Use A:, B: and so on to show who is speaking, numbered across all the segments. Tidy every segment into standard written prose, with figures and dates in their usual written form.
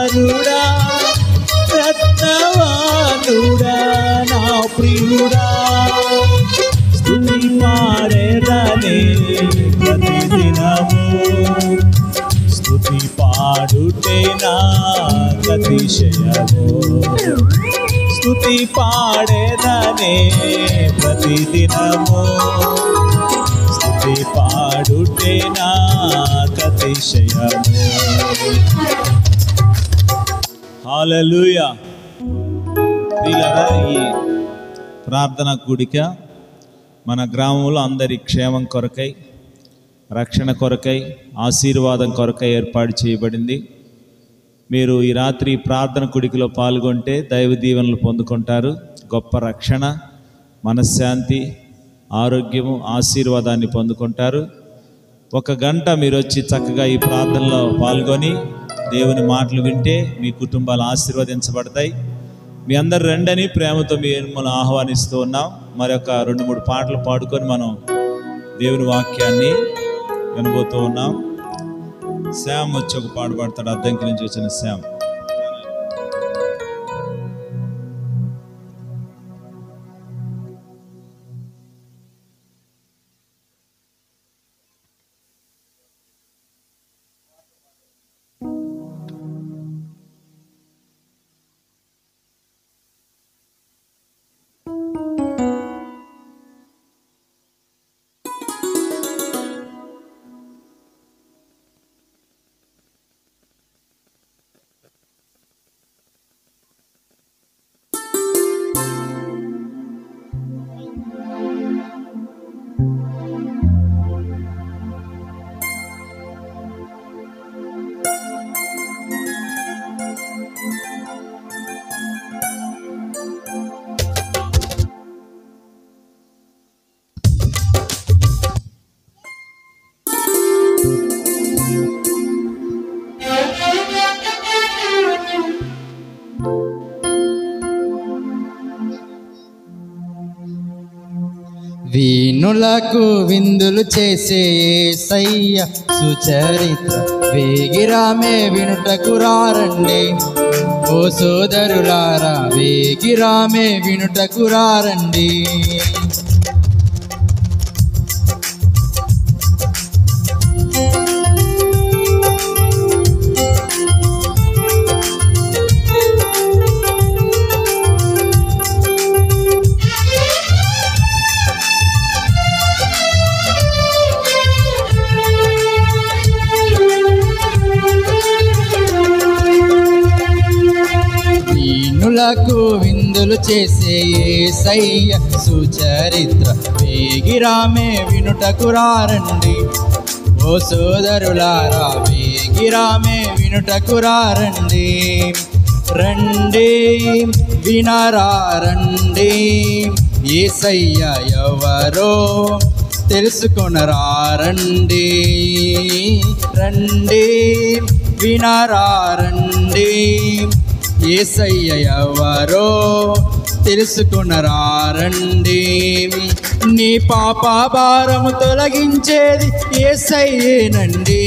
A: నరుడా రత్నవానుడా నా ప్రియుడా స్తుతి పాడేదనే ప్రతిదినము స్తుతి పాడుటే నాకతిశయము స్తుతి పాడేదనే ప్రతిదినము స్తుతి పాడుటే నాకతిశయము. హల్లెలూయా. ప్రియులారా, ఈ ప్రార్థన కూడిక మన గ్రామంలో అందరి క్షేమం కొరకై, రక్షణ కొరకై, ఆశీర్వాదం కొరకై ఏర్పాటు చేయబడింది. మీరు ఈ రాత్రి ప్రార్థన కూడికలో పాల్గొంటే దైవ దీవెనలు పొందుకుంటారు. గొప్ప రక్షణ, మనశ్శాంతి, ఆరోగ్యము, ఆశీర్వాదాన్ని పొందుకుంటారు. 1 గంట మీరు వచ్చి చక్కగా ఈ ప్రార్థనలో పాల్గొని దేవుని మాటలు వింటే మీ కుటుంబాలు ఆశీర్వదించబడతాయి. మీ అందరు రండని ప్రేమతో మిమ్మల్ని ఆహ్వానిస్తూ ఉన్నాం. మరొక 2-3 పాటలు పాడుకొని మనం దేవుని వాక్యాన్ని వినబోతూ ఉన్నాం. శ్యామ్ వచ్చి ఒక పాట పాడతాడు. అద్దంకి నుంచి వచ్చిన శ్యామ్.
B: వీణులకు విందులు చేసే యేసయ్య సుచరిత్ర వేగిరామే వినుటకు రారండి. ఓ సోదరులారా వేగిరామే వినుటకు రారండి. వీణులకు విందులు చేసే యేసయ్య సుచరిత్ర వేగిరామే వినుటకు రారండి. ఓ సోదరులారా వేగిరామే వినుటకు రారండి. రండి వినరా రండి, యేసయ్య ఎవరో తెలుసుకొనరా రండి. రండి వినరా రండి, యేసయ్య ఎవరో తెలుసుకొనరా రండి. నీ పాప భారము తొలగించేది యేసయ్యేనండి.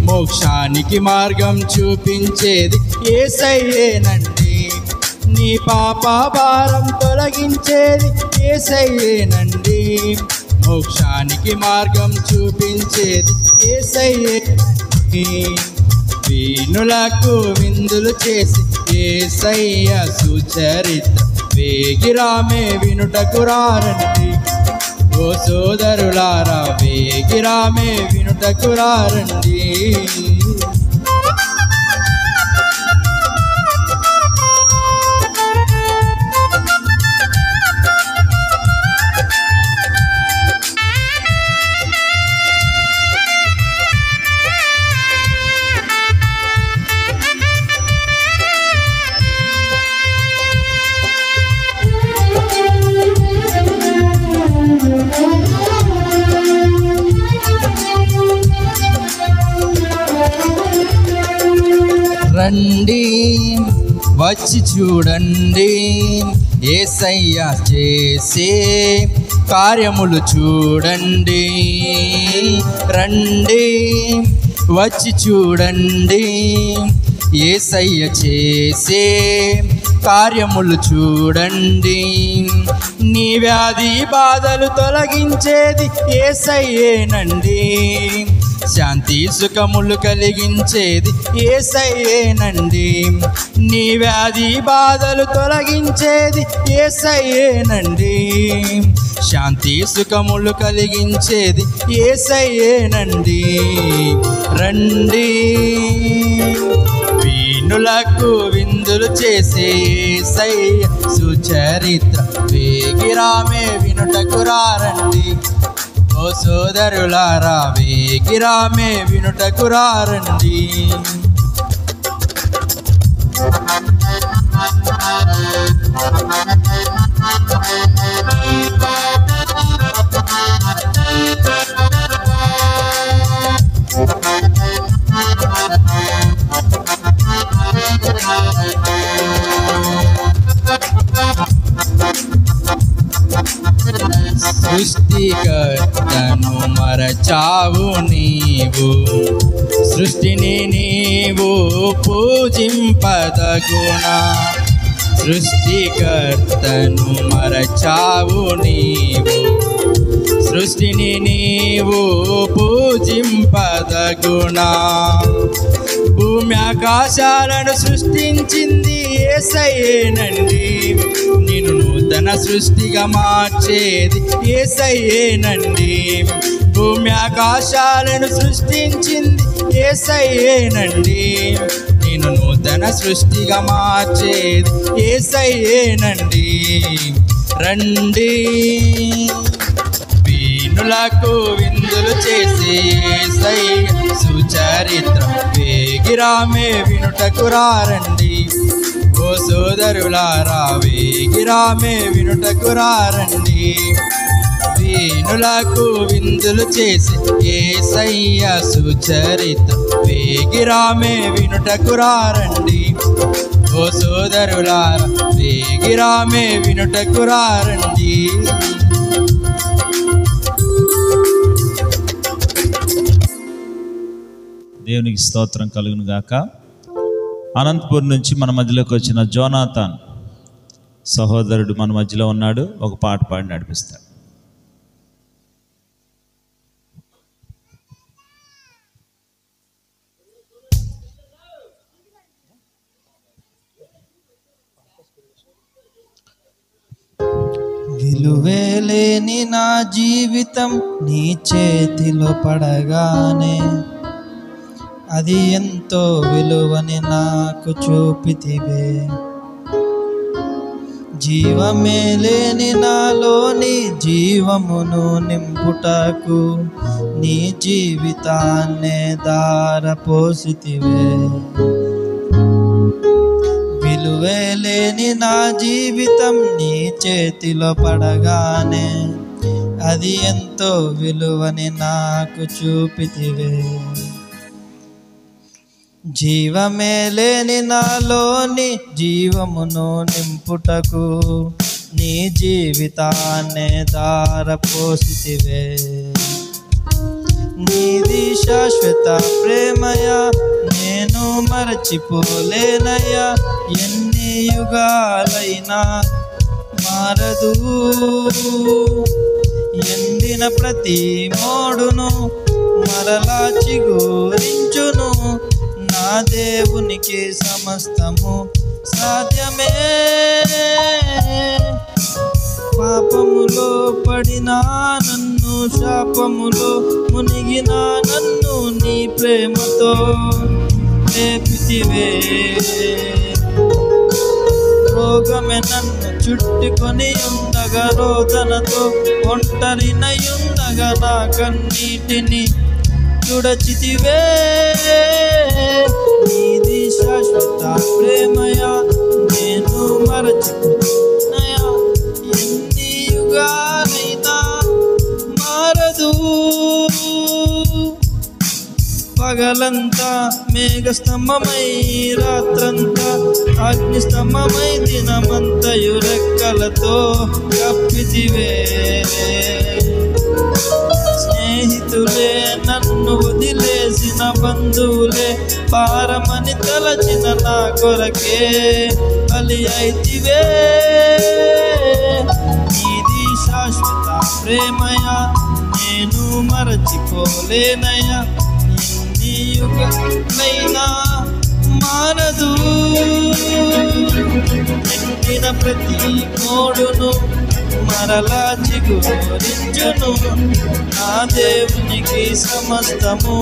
B: మోక్షానికి మార్గం చూపించేది యేసయ్యేనండి. నీ పాప భారం తొలగించేది యేసయ్యేనండి. మోక్షానికి మార్గం చూపించేది యేసయ్యేనండి. వీణులకు విందులు చేసి యేసయ్య సుచరిత్ర వేగిరామే వినుటకు రారండి. ఓ సోదరులారా వేగిరామే వినుటకు రారండి. రండి వచ్చి చూడండి, యేసయ్య చేసే కార్యములు చూడండి. రండి వచ్చి చూడండి, యేసయ్య చేసే కార్యములు చూడండి. నీ వ్యాధి బాధలు తొలగించేది యేసయ్యేనండి. శాంతి సుఖములు కలిగించేది యేసయ్యేనండి. నీ వ్యాధి బాధలు తొలగించేది యేసయ్యేనండి. శాంతి సుఖములు కలిగించేది యేసయ్యేనండి. రండి వీణులకు విందులు చేసే యేసయ్య సుచరిత్ర వేగిరామే వినుటకు రండి. ఓ సోదరులారా వేగిరామే వినుటకు రండి. సృష్టికర్తను మరచావు నీవు, సృష్టిని నీవు పూజింపదగునా. సృష్టికర్తను మరచావు నీవు, సృష్టిని నీవు పూజింపదగునా. భూమి ఆకాశాలను సృష్టించింది యేసయ్యేనండి. నిన్ను నూతన సృష్టిగా మార్చేది యేసయ్యేనండి. భూమి ఆకాశాలను సృష్టించింది యేసయ్యేనండి. నిన్ను నూతన సృష్టిగా మార్చేది యేసయ్యేనండి. రండి వీణులకు విందులు చేసే యేసయ్య సుచరిత్ర వేగిరామే వినుటకు రండి. ఓ సోదరులారా వేగిరామే వినుటకు రండి. వీణులకు విందులు చేసే యేసయ్య సుచరిత్ర వేగిరామే వినుటకు రండి. ఓ సోదరులారా వేగిరామే వినుటకు రండి.
A: దేవునికి స్తోత్రం కలుగును గాక. అనంతపూర్ నుంచి మన మధ్యలోకి వచ్చిన జోనాథన్ సహోదరుడు మన మధ్యలో ఉన్నాడు. ఒక పాట పాడి నడిపిస్తాడు.
C: విలువేలేని నా జీవితం నీ చేతిలో పడగానే అది ఎంతో విలువని నాకు చూపితివే. జీవమే లేని నాలోని జీవమును నింపుటకు నీ జీవితాన్నే దారపోసితివే. విలువే లేని నా జీవితం నీ చేతిలో పడగానే అది ఎంతో విలువని నాకు చూపితివే. జీవమే లేని నాలోని జీవమును నింపుటకు నీ జీవితాన్నే దారపోసితివే. నీది శాశ్వత ప్రేమయా నేను మరచిపోలేనయ్యా. ఎన్ని యుగాలైనా మారదు. ఎండిన ప్రతి మోడును మరలా చిగురించును. నా దేవునికి సమస్తము సాధ్యమే. పాపములో పడినా నన్ను, శాపములో మునిగినా నన్ను నీ ప్రేమతో లేపితివే. రోగమే నన్ను చుట్టుకొని ఉండగా, రోదనతో ఒంటరినయుండగా నా కన్నీటిని తుడచితివే. నీది శాశ్వత ప్రేమయా నేను మరచిపోనయా. ఎన్ని యుగాలైనా మారదు. పగలంతా మేఘస్తంభమై, రాత్రంతా అగ్నిస్తంభమై, దినమంతయు రెక్కలతో కప్పితివే. స్నేహితులే నన్ను వదిలేసిన బంధువులే భారమని తలచిన నా కొరకే బలి అయితివే. నీది శాశ్వత ప్రేమయా నేను మరచిపోలేనయా, ఎన్ని యుగమైనా మారదు. ఎండిన ప్రతి మోడును మరలా చిగురించును, నా దేవునికి సమస్తము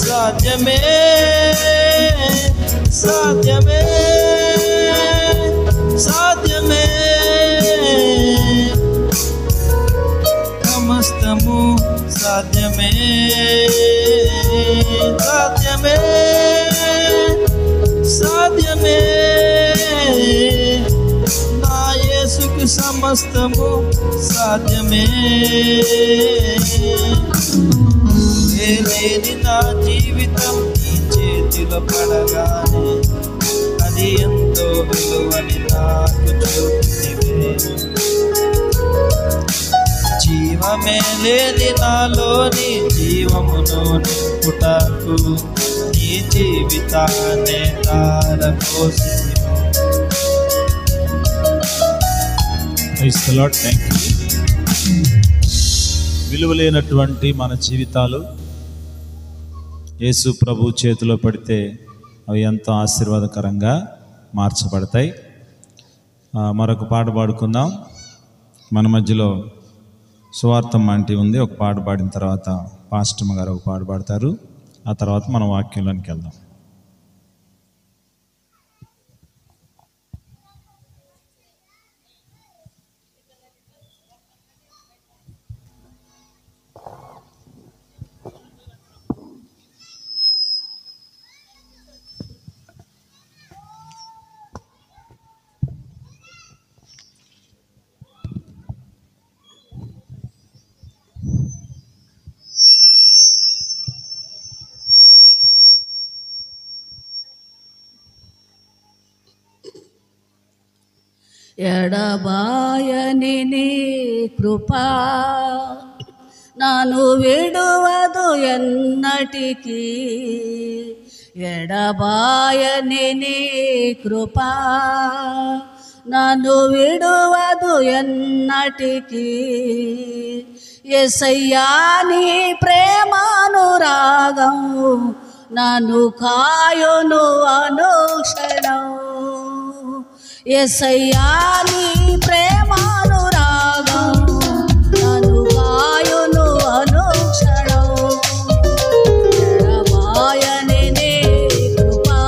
C: సాధ్యమే సాధ్యమే సాధ్యమే. సమస్తము సాధ్యమే సాధ్యమే సాధ్యమే. నా యేసుకు సమస్తము సాధ్యమే. లేని నా జీవితం నీ చేతిలో పడగానే అది ఎంతో విలువని నాకు చూపితివే. జీవమే లేని నాలోని జీవమును నింపుటకు నీ జీవితాన్ని ధారపోసితివి.
A: Praise the Lord. Thank you. విలువలేనటువంటి మన జీవితాలు యేసు ప్రభు చేతిలో పడితే అవి ఎంతో ఆశీర్వాదకరంగా మార్చబడతాయి. మరొక పాట పాడుకుందాం. మన మధ్యలో సువార్తమ్మ ఆంటీ ఉంది. ఒక పాట పాడిన తర్వాత పాస్టమ్మ గారు ఒక పాట పాడతారు. ఆ తర్వాత మనం వాక్యంలోనికి వెళ్దాం.
D: ఎడబాయని నీ కృపా నన్ను విడువదు ఎన్నటికీ. ఎడబాయని నీ కృపా నన్ను విడువదు ఎన్నటికీ. యేసయ్యా నీ ప్రేమానురాగం నన్ను కాయును అనుక్షణం. యేసయ్యా నీ ప్రేమానురాగం నన్ను కాయును అనుక్షణం. ఎడబాయని నీ కృపా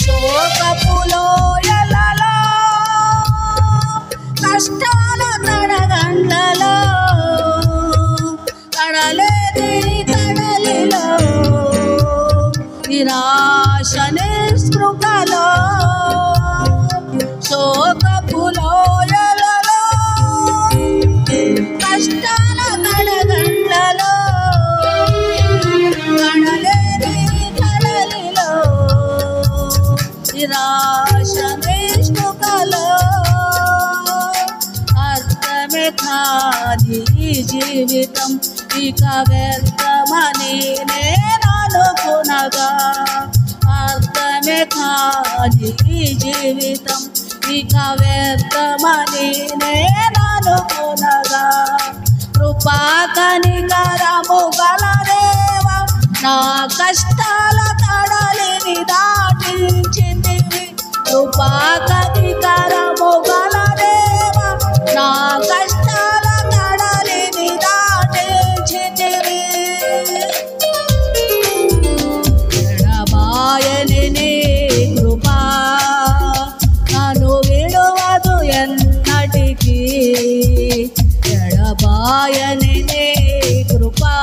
D: శోకపు లోయలలో కష్టాల తడగండ్లలో కడలేని కడలిలో నిరాశ నిస్పృహలో శోకపు లోయలలో కష్టాల కడగండ్లలో కడలేని కడలిలో నిరాశ నిస్పృహలో అర్థమే కాని ఈ జీవితం ఇక వ్యర్థమని నేననుకునగా. అర్థమే కాని ఈ జీవితం ఇక వ్యర్థమని నేననుకునగా. కృపా కనికరము గల దేవా నా కష్టాల కడలిని దాటించితివి. కృపా కనికరము గల దేవా నా కష్టాల కడలిని దాటించితివి. ఎడబాయని నీ కృపా నన్ను విడువదు ఎన్నటికీ. ఎడబాయని నీ కృపా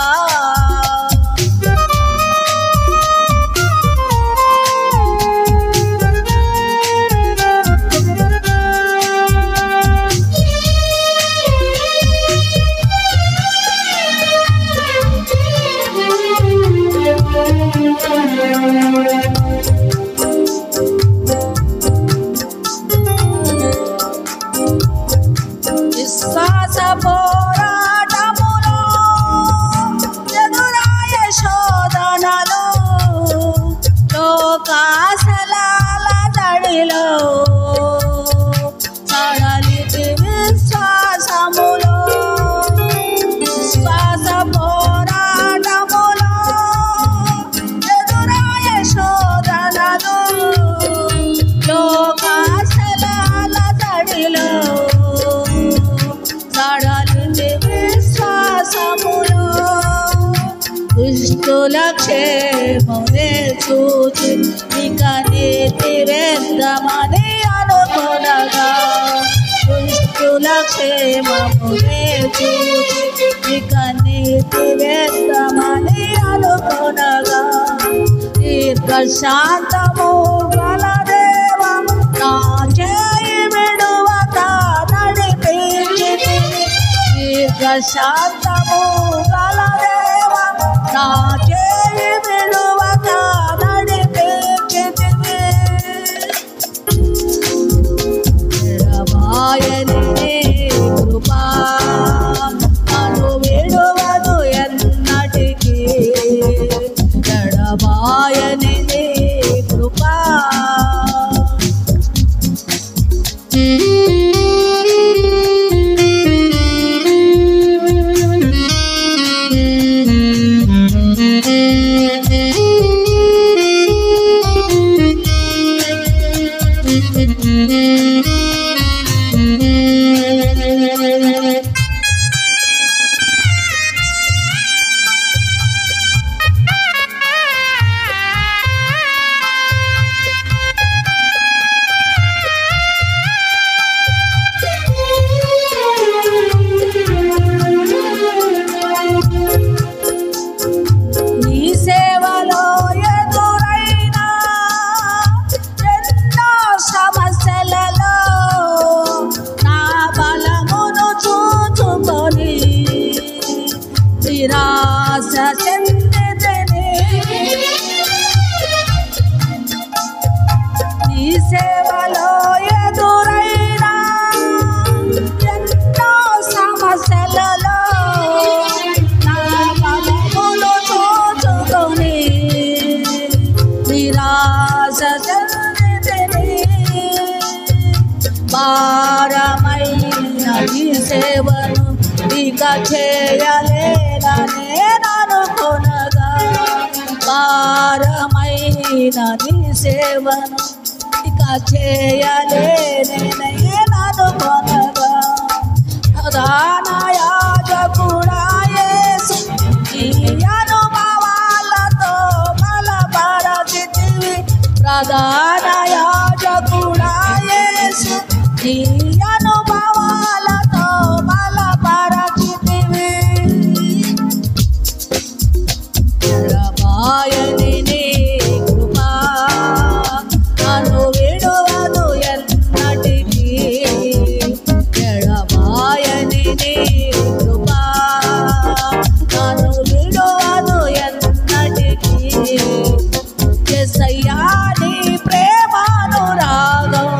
D: విశ్వాస క్షేమమునే చూచి ఇక నీతి వేద్దామని అనుకొనగా దుష్టుల క్షేమమునే చూచి ఇక నీతి వేద్దామని అనుకొనగా దీర్ఘశాంతము గల దేవా నా చేయి విడువక నడిపించితివి దీర్ఘశాంతము గల దేవా నా చేయి విడువక నడిపించితివి ఎడబాయని నీ కృపా నన్ను విడువదు ఎన్నటికీ ఎడబాయని నీ కృపా నిరాశ చెందితిని నీ సేవలో ఎదురైన ఎన్నో సమస్యలలో నా బలమును చూచుకొని నిరాశ చెందితిని భారమైన నీ సేవను ఇక చేయలేననే అనుకొనగా భారమైన నీ సేవను ఇక చేయలేననే అనుకొనగా ప్రధాన యాజకుడా యేసు ఈ అనుభవాలతో బలపరచితివి ప్రధాన యాజకుడా యేసు ఈ అనుభవాలతో బలపరచితివి ఎడబాయని నీ కృపా నన్ను విడువదు ఎన్నటికీ ఎడబాయని నీ కృపా నన్ను విడువదు ఎన్నటికీ యేసయ్యా నీ ప్రేమానురాగం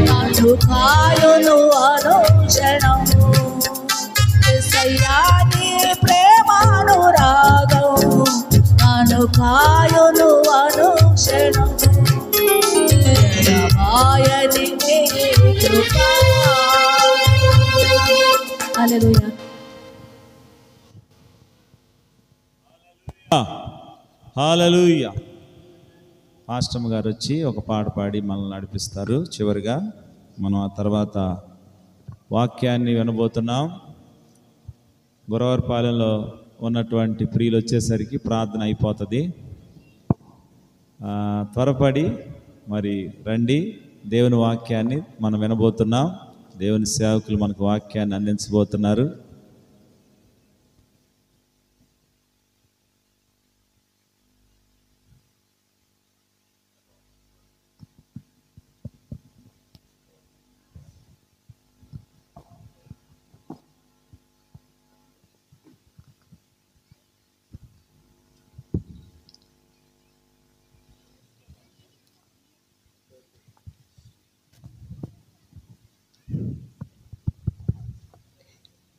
D: నన్ను కాయును అనుక్షణము యేసయ్యా నీ ప్రేమానురాగం నన్ను కాయును అనుక్షణము ఎడబాయని నీ కృపా హల్లెలూయా
A: హల్లెలూయా. పాస్టమ్ గారు వచ్చి ఒక పాట పాడి మనల్ని నడిపిస్తారు. చివరిగా మనం ఆ తర్వాత వాక్యాన్ని వినబోతున్నాం. గురవరపాలెంలో ఉన్నటువంటి ప్రియులు వచ్చేసరికి ప్రార్థన అయిపోతుంది. త్వరపడి మరి రండి, దేవుని వాక్యాన్ని మనం వినబోతున్నాం. దేవుని సేవకులు మనకు వాక్యాన్ని అందించబోతున్నారు.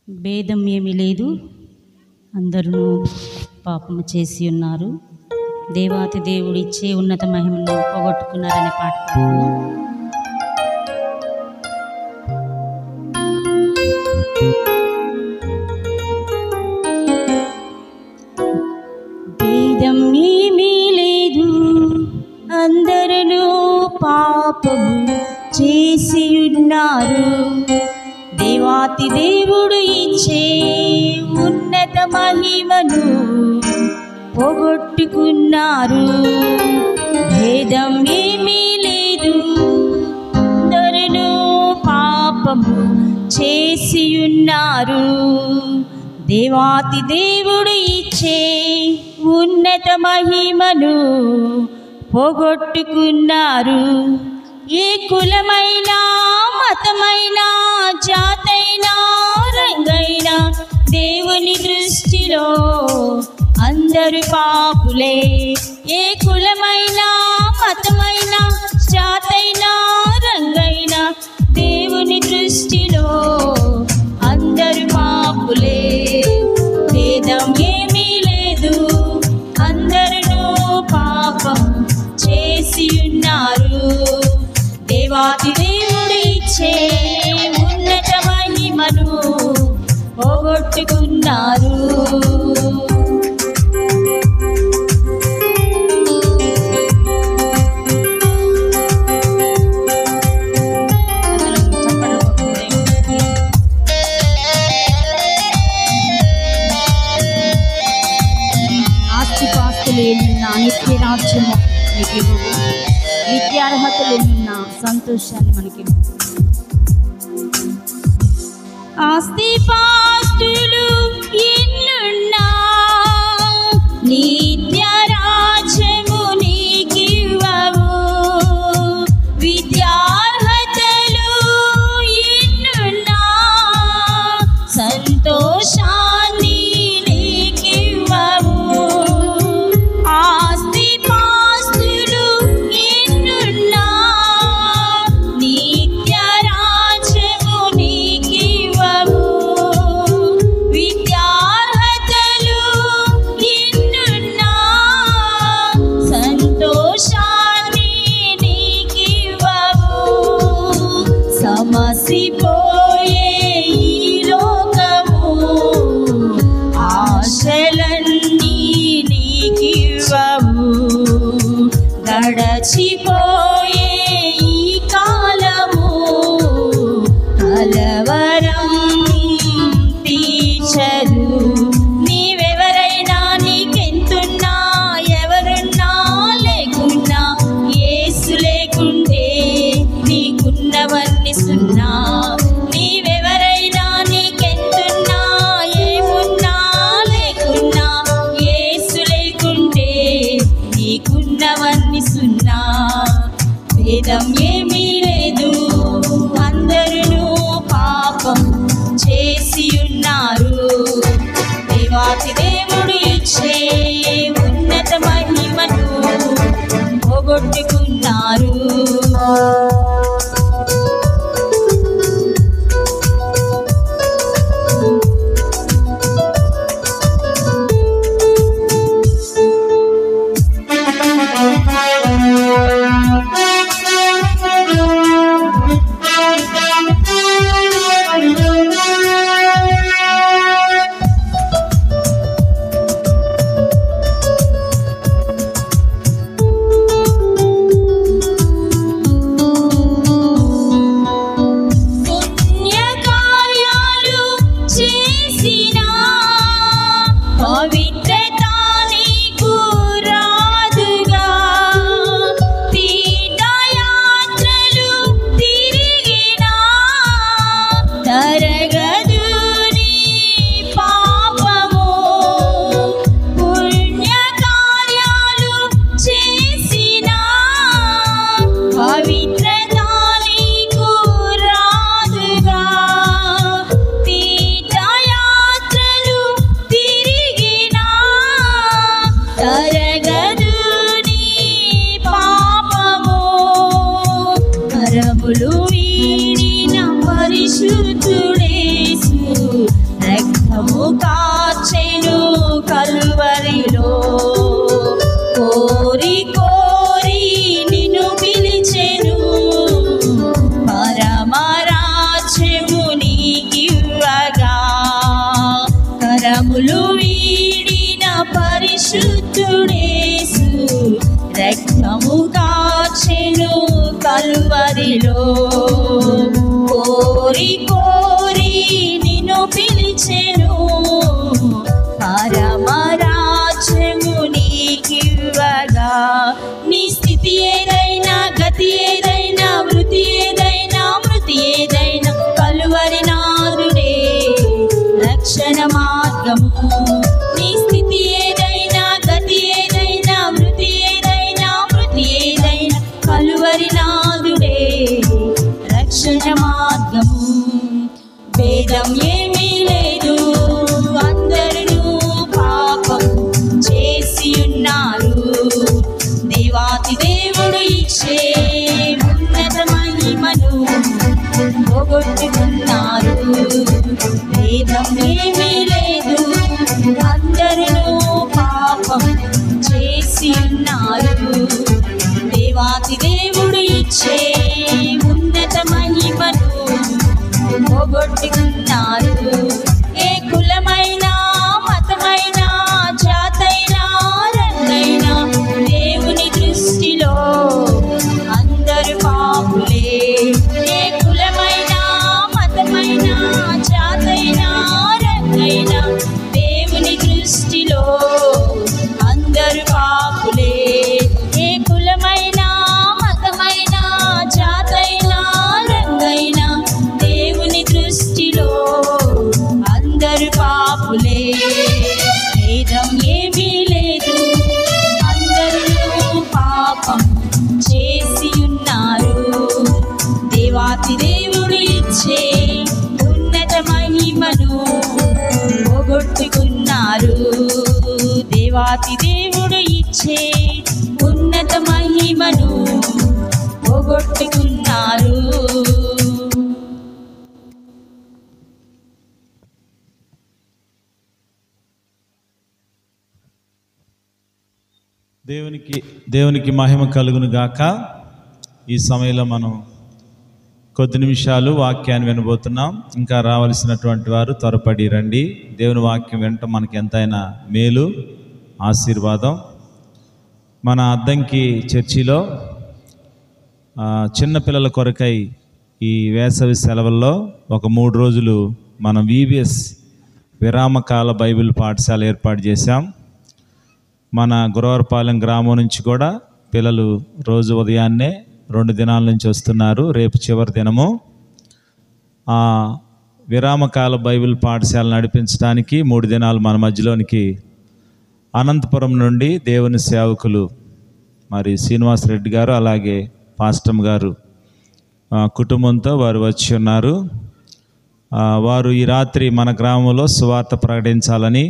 E: భేదం ఏమీ లేదు, అందరూ పాపము చేసి ఉన్నారు, దేవాతి దేవుడు ఇచ్చే ఉన్నత మహిమను పోగొట్టుకున్నారనే పాట పాడుతున్నాం. భేదం ఏమీ లేదు, అందరూ పాపము చేసి ఉన్నారు, దేవాతి దేవుడు ఇచ్చే ఉన్నత మహిమను పోగొట్టుకున్నారు. భేదం ఏమీ లేదు, అందరూ పాపము చేసి ఉన్నారు. దేవాతి దేవుడు ఇచ్చే ఉన్నత మహిమను పోగొట్టుకున్నారు. ఏ కులమైనా మతమైనా జాతైనా రంగైనా దేవుని దృష్టిలో అందరు పాపులే. ఏ కులమైనా మతమైనా జాతైనా రంగైనా దేవుని దృష్టిలో అందరు పాపులే. భేదం ఏమీ లేదు, అందరూ పాపం చేసి ఉన్నారు. దేవాతి దేవుడు ఇచ్చే ఉన్నత మహిమను పోగొట్టుకున్నారు. నిత్య రాజ్యము మనకి విద్యార్హతలు ఉన్న సంతోషాన్ని మనకి ఆస్తి పాస్తులు ఎన్నున్నా నిత్య రాజ్యము నీకివ్వవు. విద్యార్హతలు ఎన్నున్నా సంతోషాన్ని సమసిపోయే ఈ లోకము ఆశలన్నీ నీకివ్వవు. గడచిపోయే ఈ కాలము కలవరం తీర్చదు. నీవెవరైనా నీకెంతున్నా ఎవరున్నా లేకున్నా యేసు లేకుంటే నీకున్నవన్నీ సున్నా. నీవెవరైనా నీకెంతున్నా ఏమున్నా లేకున్నా యేసు లేకుంటే నీకున్నవన్నీ సున్నా. భేదం ఏమీ లేదు, అందరూ పాపం చేసి ఉన్నారు. దేవాతి దేవుడు ఇచ్చే ఉన్నత మహిమను పోగొట్టుకున్నారు. పాపములు వీడిన పరిశుద్ధుడేసు రక్తము కార్చెను కలువరిలో. కోరి కోరి నిన్ను పిలిచెను పరమరాజ్యము నీకివ్వగా. కరములు వీడిన పరిశుద్ధుడేసు రక్తము కార్చెను కలువరిలో. కోరి కోరి నిన్ను పిలిచెను పరమరాజ్యము నీ స్థితి ఏదైనా, గతి ఏదైనా, వృత్తి ఏదైనా, మృతి ఏదైనా, కలువరి నాదుడే రక్షణ మార్గము. నీ స్థితి ఏదైనా, గతి ఏదైనా, వృత్తి ఏదైనా, మృతి ఏదైనా, కలువరి నాదుడే రక్షణ మార్గము. భేదం ఏమీ లేదు, అందరూ పాపం చేసి ఉన్నారు. దేవాతి దేవుడు ఇచ్చే ఉన్నత మహిమను పోగొట్టుకున్నారు. భేదం ఏమీ లేదు, అందరూ పాపం చేసి ఉన్నారు. దేవాతి దేవుడు ఇచ్చే ఉన్నత మహిమను పోగొట్టుకున్నారు. ఏ కులమైనా, మతమైనా, జాతైనా, రంగైనా, దేవుని దృష్టిలో అందరు పాపులే. ఏ కులమైనా, మతమైనా, జాతైనా, రంగైనా, దేవుని దృష్టిలో అందరు పాపులే. ఏ కులమైనా, మతమైనా, జాతైనా, రంగైనా, దేవుని దృష్టిలో అందరు పాపులే. భేదం ఏమీ లేదు, అందరూ పాపం చేసి ఉన్నారు. దేవాతి దేవుడు ఇచ్చే ఉన్నత మహిమను పోగొట్టుకున్నారు. దేవాతి దేవుడు ఇచ్చే ఉన్నత మహిమను పోగొట్టుకున్నారు.
A: దేవునికి మహిమ కలుగును గాక. ఈ సమయంలో మనం కొద్ది నిమిషాలు వాక్యాన్ని వినబోతున్నాం. ఇంకా రావాల్సినటువంటి వారు త్వరపడి రండి. దేవుని వాక్యం వినటం మనకి ఎంతైనా మేలు, ఆశీర్వాదం. మన అద్దంకి చర్చిలో చిన్నపిల్లల కొరకై ఈ వేసవి సెలవుల్లో ఒక 3 రోజులు మనం VBS విరామకాల బైబిల్ పాఠశాల ఏర్పాటు చేశాం. మన గురవరపాలెం గ్రామం నుంచి కూడా పిల్లలు రోజు ఉదయాన్నే 2 దినాల నుంచి వస్తున్నారు. రేపు చివరి దినము. ఆ విరామకాల బైబిల్ పాఠశాల నడిపించడానికి 3 దినాలు మన మధ్యలోనికి అనంతపురం నుండి దేవుని సేవకులు మరి శ్రీనివాసరెడ్డి గారు అలాగే పాస్టమ్ గారు కుటుంబంతో వారు వచ్చి ఉన్నారు. వారు ఈ రాత్రి మన గ్రామంలో సువార్త ప్రకటించాలని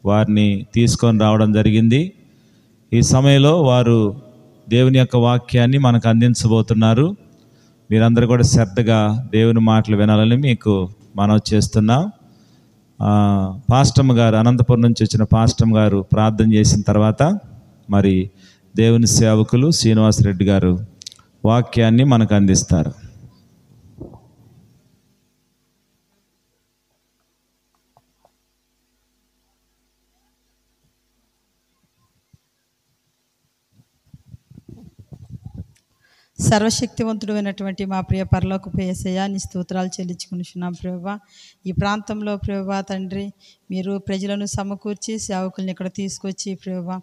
A: వారిని తీసుకొని రావడం జరిగింది. ఈ సమయంలో వారు దేవుని యొక్క వాక్యాన్ని మనకు అందించబోతున్నారు. మీరందరూ కూడా శ్రద్ధగా దేవుని మాటలు వినాలని మీకు మనవి చేస్తున్నాం. పాస్టమ్ గారు, అనంతపురం నుంచి వచ్చిన పాస్టమ్ గారు ప్రార్థన చేసిన తర్వాత మరి దేవుని సేవకులు శ్రీనివాసరెడ్డి గారు వాక్యాన్ని మనకు అందిస్తారు.
F: సర్వశక్తివంతుడు అయినటువంటి మా ప్రియ పరలోకపు యేసయ్య, నీ స్తోత్రాలు చెల్లించుకునిచున్నాం ప్రభువా. ఈ ప్రాంతంలో ప్రభువా తండ్రి, మీరు ప్రజలను సమకూర్చి సేవకుల్ని ఇక్కడ తీసుకొచ్చి ప్రభువా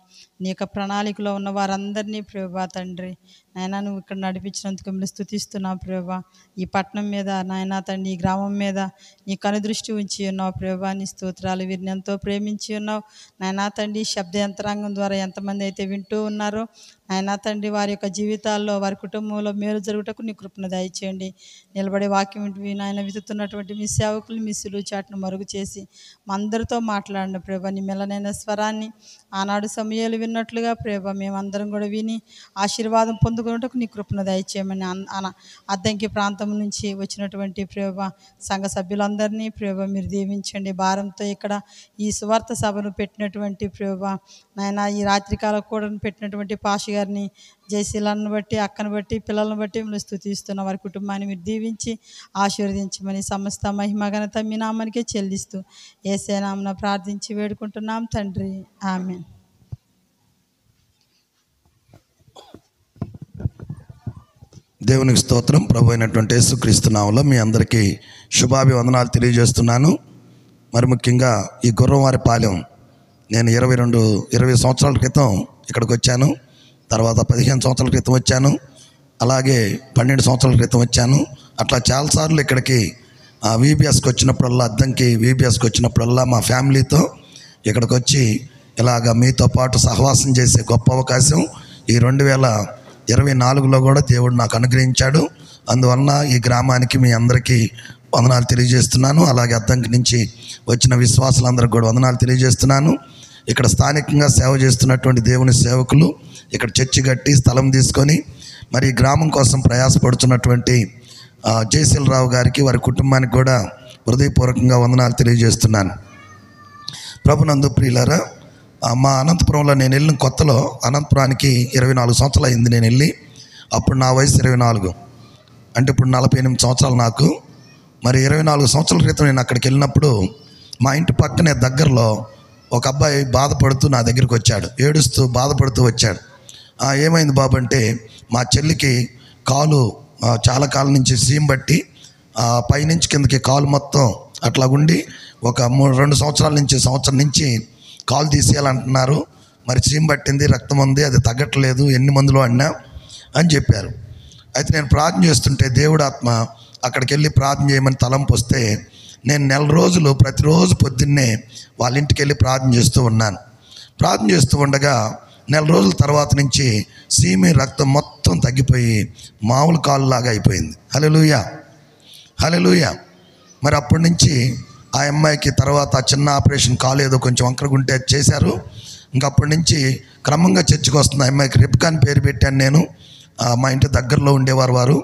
F: నీ యొక్క ప్రణాళికలో ఉన్న వారందరినీ ప్రభువా తండ్రి నాయన నువ్వు ఇక్కడ నడిపించినందుకు మిమ్మల్ని స్తుతిస్తున్నావు ప్రభువా. ఈ పట్టణం మీద నాయన తండ్రి, ఈ గ్రామం మీద నీ కనుదృష్టి ఉంచి ఉన్నావు ప్రభువా. నీ స్తోత్రాలు. వీరిని ఎంతో ప్రేమించి ఉన్నావు నాయన తండ్రి. శబ్ద యంత్రాంగం ద్వారా ఎంతమంది అయితే వింటూ ఉన్నారో నాయన తండ్రి, వారి యొక్క జీవితాల్లో, వారి కుటుంబంలో మేలు జరుగుటకు నీ కృపను దయచేయండి. నిలబడే వాక్యం నాయన వితుతున్నటువంటి మీ సేవకులు మీ సిలువ చాటును మరుగు చేసి మా అందరితో మాట్లాడిన ప్రభా, నీ మెల్లనైన స్వరాన్ని ఆనాడు సమయాలు విన్నట్లుగా ప్రభా మేమందరం కూడా విని ఆశీర్వాదం పొందుకున్నట్టుకు నీ కృపను దయచేయమని అద్దంకి ప్రాంతం నుంచి వచ్చినటువంటి ప్రభా సంఘ సభ్యులందరినీ ప్రభా మీరు దీవించండి. భారంతో ఇక్కడ ఈ సువార్త సభను పెట్టినటువంటి ప్రభా నాయన, ఈ రాత్రికాల కూడా పెట్టినటువంటి పాష గారిని, జయశీలను బట్టి, అక్కను బట్టి, పిల్లలను బట్టి మిమ్మల్ని స్తుతిస్తున్న వారి కుటుంబాన్ని మీరు దీవించి ఆశీర్వదించమని సమస్త మహిమ ఘనత మీ నామానికే చెల్లిస్తూ యేసయ్య నామమున ప్రార్థించి వేడుకుంటున్నాం తండ్రి, ఆమేన్.
G: దేవునికి స్తోత్రం. ప్రభు అయినటువంటి యేసుక్రీస్తు నామములో మీ అందరికీ శుభాభివందనాలు తెలియజేస్తున్నాను. మరి ముఖ్యంగా ఈ గుర్రంవారిపాలెం నేను 20 సంవత్సరాల క్రితం ఇక్కడికి వచ్చాను. తర్వాత 15 సంవత్సరాల క్రితం వచ్చాను, అలాగే 12 సంవత్సరాల క్రితం వచ్చాను. అట్లా చాలాసార్లు ఇక్కడికి వీబీఎస్కి వచ్చినప్పుడల్లా, అద్దంకి వీబీఎస్కి వచ్చినప్పుడల్లా మా ఫ్యామిలీతో ఇక్కడికి వచ్చి ఇలాగ మీతో పాటు సహవాసం చేసే గొప్ప అవకాశం ఈ 2024లో కూడా దేవుడు నాకు అనుగ్రహించాడు. అందువలన ఈ గ్రామానికి మీ అందరికీ వందనాలు తెలియజేస్తున్నాను. అలాగే అద్దంకి నుంచి వచ్చిన విశ్వాసులందరికీ కూడా వందనాలు తెలియజేస్తున్నాను. ఇక్కడ స్థానికంగా సేవ చేస్తున్నటువంటి దేవుని సేవకులు, ఇక్కడ చర్చి కట్టి స్థలం తీసుకొని మరి గ్రామం కోసం ప్రయాసపడుతున్నటువంటి జయశీలరావు గారికి, వారి కుటుంబానికి కూడా హృదయపూర్వకంగా వందనాలు తెలియజేస్తున్నాను. ప్రభునందు ప్రియులారా, మా అనంతపురంలో నేను వెళ్ళిన కొత్తలో, అనంతపురానికి 24 సంవత్సరాలు అయింది నేను వెళ్ళి. అప్పుడు నా వయసు 24, అంటే ఇప్పుడు 48 సంవత్సరాలు నాకు. మరి 24 సంవత్సరాల క్రితం నేను అక్కడికి వెళ్ళినప్పుడు మా ఇంటి పక్కనే దగ్గరలో ఒక అబ్బాయి బాధపడుతూ నా దగ్గరికి వచ్చాడు, ఏడుస్తూ బాధపడుతూ వచ్చాడు. ఏమైంది బాబు అంటే, మా చెల్లికి కాలు చాలా కాలం నుంచి సీమ్ బట్టి పైనుంచి కిందకి కాలు మొత్తం అట్లాగుండి ఒక 2 సంవత్సరాల నుంచి, సంవత్సరం నుంచి కాలు తీసేయాలంటున్నారు. మరి సీమ్ పట్టింది, రక్తం ఉంది, అది తగ్గట్లేదు, ఎన్ని మందులు అన్నా అని చెప్పారు. అయితే నేను ప్రార్థన చేస్తుంటే దేవుడు ఆత్మ అక్కడికి వెళ్ళి ప్రార్థన చేయమని తలంపు వస్తే, నేను 1 రోజులు ప్రతిరోజు పొద్దున్నే వాళ్ళ ఇంటికి వెళ్ళి ప్రార్థన చేస్తూ ఉన్నాను. ప్రార్థన చేస్తూ ఉండగా 1 రోజుల తర్వాత నుంచి సీమి రక్తం మొత్తం తగ్గిపోయి మామూలు కాలులాగా అయిపోయింది. హల్లెలూయా, హల్లెలూయా. మరి అప్పటి నుంచి ఆ అమ్మాయికి తర్వాత చిన్న ఆపరేషన్, కాలు ఏదో కొంచెం వంకరగుంటే చేశారు. ఇంకప్పటి నుంచి క్రమంగా చర్చికి వస్తుంది. ఆ అమ్మాయికి రిబ్కా అని పేరు పెట్టాను నేను. మా ఇంటి దగ్గరలో ఉండేవారు వారు.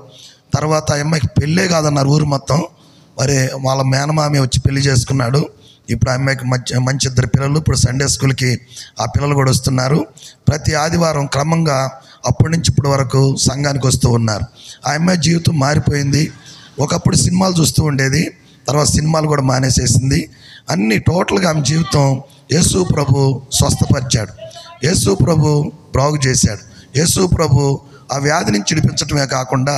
G: తర్వాత ఆ అమ్మాయికి పెళ్ళే కాదన్నారు ఊరు మొత్తం. మరి వాళ్ళ మేనమామి వచ్చి పెళ్లి చేసుకున్నాడు. ఇప్పుడు ఆ అమ్మాయికి మంచి 2 పిల్లలు. ఇప్పుడు సండే స్కూల్కి ఆ పిల్లలు కూడా వస్తున్నారు. ప్రతి ఆదివారం క్రమంగా అప్పటి నుంచి ఇప్పటి వరకు సంఘానికి వస్తూ ఉన్నారు. ఆ అమ్మాయి జీవితం మారిపోయింది. ఒకప్పుడు సినిమాలు చూస్తూ ఉండేది, తర్వాత సినిమాలు కూడా మానేసేసింది. అన్నీ టోటల్గా ఆమె జీవితం యేసు ప్రభు స్వస్థపరిచాడు, యేసు ప్రభు బాగు చేశాడు, యేసు ప్రభు ఆ వ్యాధి నుంచి విడిపించడమే కాకుండా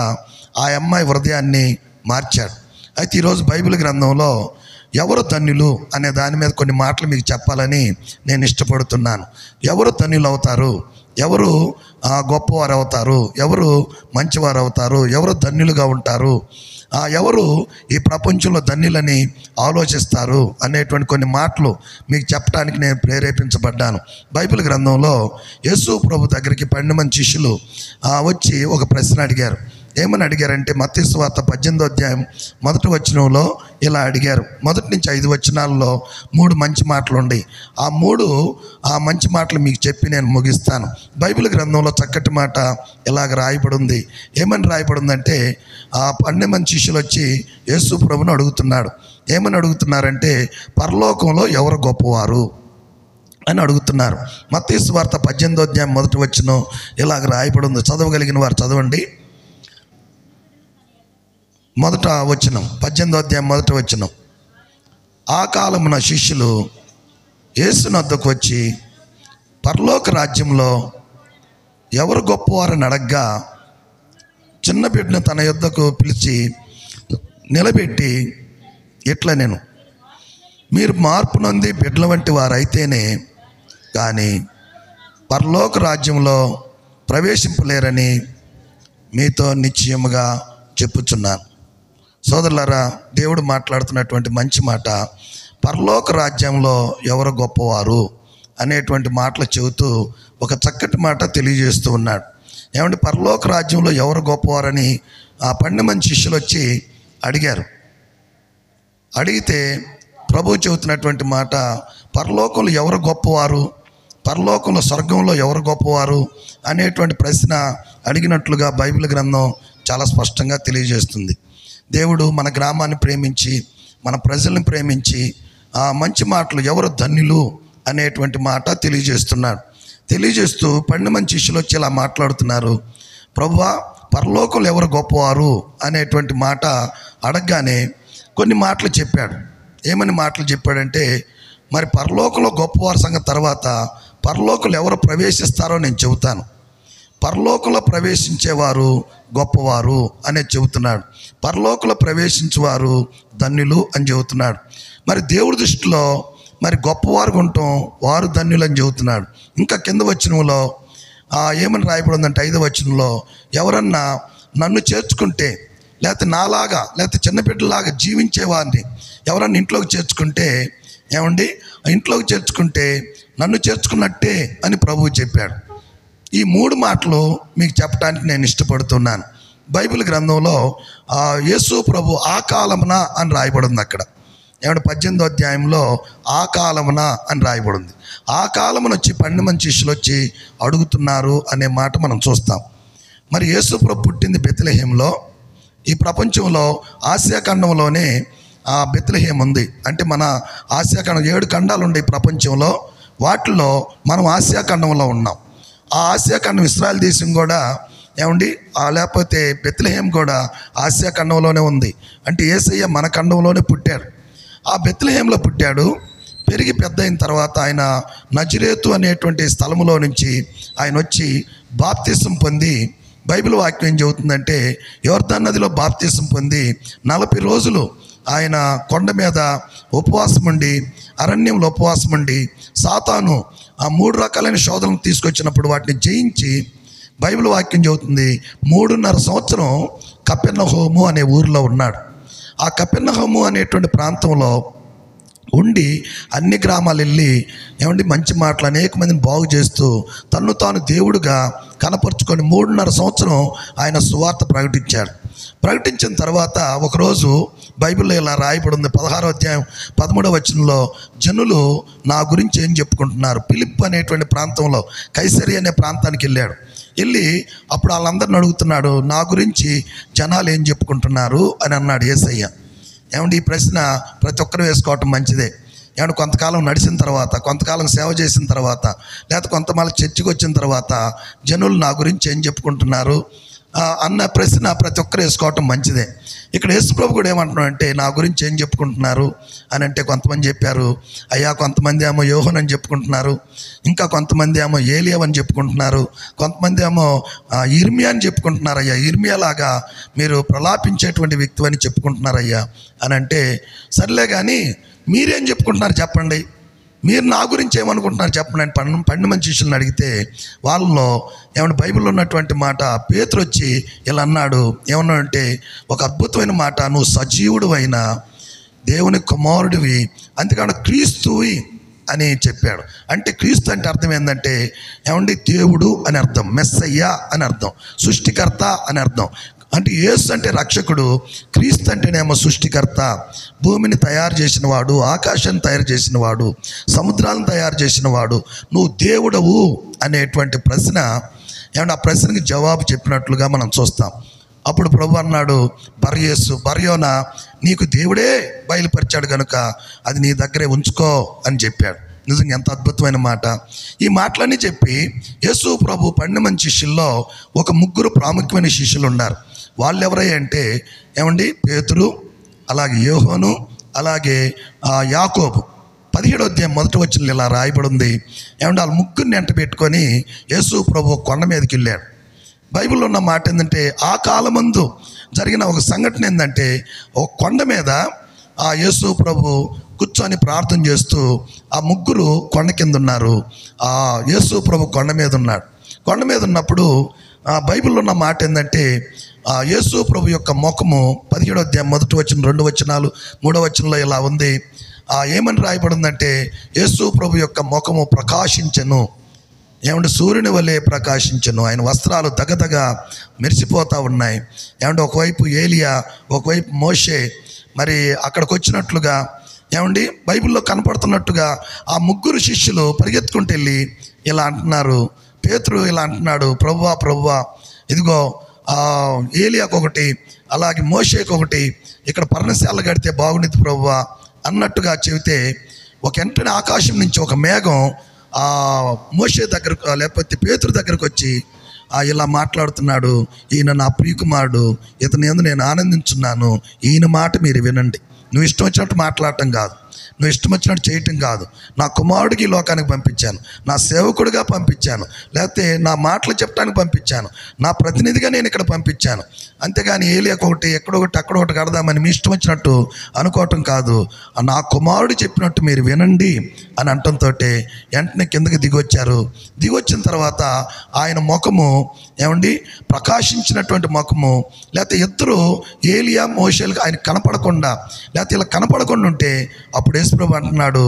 G: ఆ అమ్మాయి హృదయాన్ని మార్చాడు. అయితే ఈరోజు బైబిల్ గ్రంథంలో ఎవరు ధన్యులు అనే దాని మీద కొన్ని మాటలు మీకు చెప్పాలని నేను ఇష్టపడుతున్నాను. ఎవరు ధన్యులు అవుతారు, ఎవరు గొప్పవారు అవుతారు, ఎవరు మంచివారు అవుతారు, ఎవరు ధన్యులుగా ఉంటారు, ఎవరు ఈ ప్రపంచంలో ధన్యులని ఆలోచిస్తారు అనేటువంటి కొన్ని మాటలు మీకు చెప్పడానికి నేను ప్రేరేపించబడ్డాను. బైబిల్ గ్రంథంలో యేసు ప్రభు దగ్గరికి 12 మంది శిష్యులు వచ్చి ఒక ప్రశ్న అడిగారు. ఏమని అడిగారంటే, మత్తయి సువార్త 18వ అధ్యాయం 1వ వచనంలో ఇలా అడిగారు. 1 నుంచి 5 వచనాల్లో 3 మంచి మాటలు ఉన్నాయి. ఆ మంచి మాటలు మీకు చెప్పి నేను ముగిస్తాను. బైబిల్ గ్రంథంలో చక్కటి మాట ఇలాగ రాయబడి ఉంది. ఏమని రాయబడి ఉందంటే, ఆ 12 మంది శిష్యులు వచ్చి యేసు ప్రభువును అడుగుతున్నాడు. ఏమని అడుగుతున్నారంటే, పరలోకంలో ఎవరు గొప్పవారు అని అడుగుతున్నారు. మత్తయి సువార్త 18వ అధ్యాయం 1వ వచనం ఇలాగ రాయబడి ఉంది. చదవగలిగిన వారు చదవండి. 1వ వచనం, 18వ అధ్యాయం 1వ వచనం. ఆ కాలమున శిష్యులు యేసుని వద్దకు వచ్చి, పరలోక రాజ్యంలో ఎవరు గొప్పవారని అడగ్గా, చిన్న బిడ్డను తన యొద్దకు పిలిచి నిలబెట్టి ఇట్లా, నేను మీరు మార్పు నొంది బిడ్డల వంటి వారైతేనే కానీ పరలోక రాజ్యంలో ప్రవేశింపలేరని మీతో నిశ్చయముగా చెప్పుచున్నాను. సోదరులారా, దేవుడు మాట్లాడుతున్నటువంటి మంచి మాట, పరలోక రాజ్యంలో ఎవరు గొప్పవారు అనేటువంటి మాటలు చెబుతూ ఒక చక్కటి మాట తెలియజేస్తూ ఉన్నాడు. ఏమంటే, పరలోక రాజ్యంలో ఎవరు గొప్పవారని ఆ 12 మంది శిష్యులు వచ్చి అడిగారు. అడిగితే ప్రభువు చెబుతున్నటువంటి మాట, పరలోకంలో ఎవరు గొప్పవారు, పరలోకంలో స్వర్గంలో ఎవరు గొప్పవారు అనేటువంటి ప్రశ్న అడిగినట్లుగా బైబిల్ గ్రంథం చాలా స్పష్టంగా తెలియజేస్తుంది. దేవుడు మన గ్రామాన్ని ప్రేమించి, మన ప్రజల్ని ప్రేమించి ఆ మంచి మాటలు ఎవరు ధన్యులు అనేటువంటి మాట తెలియజేస్తున్నాడు. తెలియజేస్తూ 12 మంది శిష్యులు వచ్చి ఇలా మాట్లాడుతున్నారు. ప్రభువా, పరలోకంలో ఎవరు గొప్పవారు అనేటువంటి మాట అడగగానే కొన్ని మాటలు చెప్పాడు. ఏమని మాటలు చెప్పాడంటే, మరి పరలోకంలో గొప్పవారి సంగతి తర్వాత పరలోకంలో ఎవరు ప్రవేశిస్తారో నేను చెబుతాను. పరలోకంలో ప్రవేశించేవారు గొప్పవారు అనేది చెబుతున్నాడు. పరలోకంలో ప్రవేశించేవారు ధన్యులు అని చెబుతున్నాడు. మరి దేవుడి దృష్టిలో మరి గొప్పవారు ఉండటం వారు ధన్యులు అని చెబుతున్నాడు. ఇంకా కింద వచనంలో ఏమని రాయబడి ఉందంటే 5వ వచనంలో, ఎవరన్నా నన్ను చేర్చుకుంటే, లేకపోతే నాలాగా లేకపోతే చిన్నబిడ్డలాగా జీవించే వారిని ఎవరన్నా ఇంట్లోకి చేర్చుకుంటే, ఏమండి ఇంట్లోకి చేర్చుకుంటే నన్ను చేర్చుకున్నట్టే అని ప్రభువు చెప్పాడు. ఈ 3 మాటలు మీకు చెప్పడానికి నేను ఇష్టపడుతున్నాను. బైబిల్ గ్రంథంలో యేసు ప్రభు ఆ కాలమున అని రాయబడి ఉంది. అక్కడ ఏమంటే 18వ అధ్యాయంలో ఆ కాలమున అని రాయబడి ఉంది. ఆ కాలమున వచ్చి 12 మంది శిష్యులు వచ్చి అడుగుతున్నారు అనే మాట మనం చూస్తాం. మరి యేసు ప్రభు పుట్టింది బెత్లెహేంలో. ఈ ప్రపంచంలో ఆసియా ఖండంలోనే బెత్లెహేం ఉంది. అంటే మన ఆసియా ఖండం 7 ఖండాలు ఉన్నాయి ప్రపంచంలో. వాటిల్లో మనం ఆసియా ఖండంలో ఉన్నాం. ఆ ఆసియా ఖండం ఇశ్రాయేల్ దేశం కూడా ఏమండి లేకపోతే బెత్లెహేం కూడా ఆసియా ఖండంలోనే ఉంది. అంటే యేసయ్య మన ఖండంలోనే పుట్టాడు. ఆ బెత్లెహేంలో పుట్టాడు. పెరిగి పెద్ద అయిన తర్వాత ఆయన నజరేతు అనేటువంటి స్థలములో నుంచి ఆయన వచ్చి బాప్తిసం పొంది, బైబిల్ వాక్యం ఏం చెబుతుందంటే యోర్దాను నదిలో బాప్తిసం పొంది 40 రోజులు ఆయన కొండ మీద ఉపవాసం ఉండి, అరణ్యంలో ఉపవాసం ఉండి, సాతాను ఆ 3 రకాలైన శోధనలు తీసుకొచ్చినప్పుడు వాటిని జయించి, బైబిల్ వాక్యం చెబుతుంది 3.5 సంవత్సరం కపెర్నహూము అనే ఊరిలో ఉన్నాడు. ఆ కపెర్నహూము అనేటువంటి ప్రాంతంలో ఉండి అన్ని గ్రామాలు వెళ్ళి ఏమండి మంచి మాటలు అనేక మందిని బాగు చేస్తూ తన్ను తాను దేవుడుగా కనపరుచుకొని 3.5 సంవత్సరం ఆయన సువార్త ప్రకటించాడు. ప్రకటించిన తర్వాత ఒకరోజు బైబిల్లో ఇలా రాయబడి ఉంది 16వ అధ్యాయం 13వ వచనంలో, జనులు నా గురించి ఏం చెప్పుకుంటున్నారు. ఫిలిప్ అనేటువంటి ప్రాంతంలో కైసరి అనే ప్రాంతానికి వెళ్ళి అప్పుడు వాళ్ళందరిని అడుగుతున్నాడు, నా గురించి జనాలు ఏం చెప్పుకుంటున్నారు అని అన్నాడు యేసయ్య. ఏమంటే ఈ ప్రశ్న ప్రతి ఒక్కరు వేసుకోవటం మంచిదే. ఏమంటే కొంతకాలం నడిచిన తర్వాత, కొంతకాలం సేవ చేసిన తర్వాత, లేకపోతే కొంతమంది చర్చికి వచ్చిన తర్వాత జనులు నా గురించి ఏం చెప్పుకుంటున్నారు అన్న ప్రశ్న ప్రతి ఒక్కరు వేసుకోవటం మంచిదే. ఇక్కడ యేసుప్రభు కూడా ఏమంటున్నాడు అంటే నా గురించి ఏం చెప్పుకుంటున్నారు అని అంటే, కొంతమంది చెప్పారు, అయ్యా కొంతమంది ఏమో యోహన్ అని చెప్పుకుంటున్నారు, ఇంకా కొంతమంది ఏమో ఏలియా అని చెప్పుకుంటున్నారు, కొంతమంది ఏమో ఇర్మియా అని చెప్పుకుంటున్నారు. అయ్యా ఇర్మియా లాగా మీరు ప్రలాపించేటువంటి వ్యక్తి అని చెప్పుకుంటున్నారయ్యా అని అంటే, సర్లే కానీ మీరేం చెప్పుకుంటున్నారు చెప్పండి, మీరు నా గురించి ఏమనుకుంటున్నారు చెప్పండి అని 12 మంది శిష్యులను అడిగితే, వాళ్ళలో ఏమన్నా బైబిల్లో ఉన్నటువంటి మాట పేతురు వచ్చి ఇలా అన్నాడు. ఏమన్నాడంటే ఒక అద్భుతమైన మాట, నువ్వు సజీవుడు అయిన దేవుని కుమారుడివి, అంతేకాకుండా క్రీస్తువి అని చెప్పాడు. అంటే క్రీస్తు అంటే అర్థం ఏంటంటే ఏమండి దేవుడు అని అర్థం, మెస్సయ్య అని అర్థం, సృష్టికర్త అని అర్థం. అంటే యేసు అంటే రక్షకుడు, క్రీస్తు అంటేనేమో సృష్టికర్త, భూమిని తయారు చేసిన వాడు, ఆకాశాన్ని తయారు చేసిన వాడు, సముద్రాలను తయారు చేసిన వాడు, నువ్వు దేవుడవు అనేటువంటి ప్రశ్న ఏమంటే ఆ ప్రశ్నకి జవాబు చెప్పినట్లుగా మనం చూస్తాం. అప్పుడు ప్రభు అన్నాడు, బర్యోనా నీకు దేవుడే బయలుపరిచాడు కనుక అది నీ దగ్గరే ఉంచుకో అని చెప్పాడు. నిజంగా ఎంత అద్భుతమైన మాట. ఈ మాటలన్నీ చెప్పి యేసు ప్రభు 12 మంది శిష్యుల్లో ఒక 3 ప్రాముఖ్యమైన శిష్యులు ఉన్నారు. వాళ్ళు ఎవరయ్య అంటే ఏమండి పేతురు, అలాగే యోహాను, అలాగే యాకోబు. 17వ అధ్యాయం 1వ వచనంలో ఇలా రాయబడి ఉంది. ఏమంటే వాళ్ళు 3 ఎంట పెట్టుకొని యేసు ప్రభు కొండ మీదకి వెళ్ళాడు. బైబిల్లో ఉన్న మాట ఏంటంటే ఆ కాలమందు జరిగిన ఒక సంఘటన ఏంటంటే ఒక కొండ మీద ఆ యేసు ప్రభు కూర్చొని ప్రార్థన చేస్తూ ఆ 3 కొండ కింద ఉన్నారు. ఆ యేసు ప్రభు కొండ మీద ఉన్నాడు. కొండ మీద ఉన్నప్పుడు బైబిల్లో ఉన్న మాట ఏంటంటే యేసు ప్రభు యొక్క ముఖము 17వ అధ్యాయం 1వ వచనం 2వ వచనాలు 3వ వచనంలో ఇలా ఉంది. ఏమని రాయబడిందంటే యేసు ప్రభు యొక్క ముఖము ప్రకాశించెను. ఏమంటే సూర్యుని వలె ప్రకాశించెను. ఆయన వస్త్రాలు దగదగ మెరిసిపోతూ ఉన్నాయి. ఏమంటే ఒకవైపు ఏలియా, ఒకవైపు మోషే మరి అక్కడికి వచ్చినట్లుగా ఏమండి బైబిల్లో కనపడుతున్నట్టుగా ఆ 3 శిష్యులు పరిగెత్తుకుంటూ వెళ్ళి ఇలా అంటున్నారు. పేతురు ఇలా అంటున్నాడు, ప్రభువా ఇదిగో ఏలియాకు ఒకటి, అలాగే మోషేకి ఒకటి ఇక్కడ పర్ణశాల కడితే బాగుండేది ప్రభువా అన్నట్టుగా చెబితే ఒక వెంటనే ఆకాశం నుంచి ఒక మేఘం మోషే దగ్గరకు లేకపోతే పేతురు దగ్గరకు వచ్చి ఇలా మాట్లాడుతున్నాడు, ఈయన నా ప్రియకుమారుడు, ఇతని యందు నేను ఆనందించున్నాను, ఈయన మాట మీరు వినండి. నువ్వు ఇష్టం వచ్చినట్టు మాట్లాడటం కాదు, నువ్వు ఇష్టం వచ్చినట్టు చేయటం కాదు. నా కుమారుడికి ఈ లోకానికి పంపించాను, నా సేవకుడిగా పంపించాను, లేకపోతే నా మాటలు చెప్పడానికి పంపించాను, నా ప్రతినిధిగా నేను ఇక్కడ పంపించాను. అంతేగాని ఏలియాకు ఒకటి ఎక్కడొకటి అక్కడొకటి కడదామని మీ ఇష్టం వచ్చినట్టు అనుకోవటం కాదు. నా కుమారుడు చెప్పినట్టు మీరు వినండి అని అంటంతో వెంటనే కిందకి దిగొచ్చారు. దిగొచ్చిన తర్వాత ఆయన ముఖము ఏమండి ప్రకాశించినటువంటి ముఖము, లేకపోతే ఇద్దరు ఏలియా మోషేలకు ఆయన కనపడకుండా, లేకపోతే ఇలా కనపడకుండా ఉంటే అప్పుడు యేసుప్రభు అంటున్నాడు,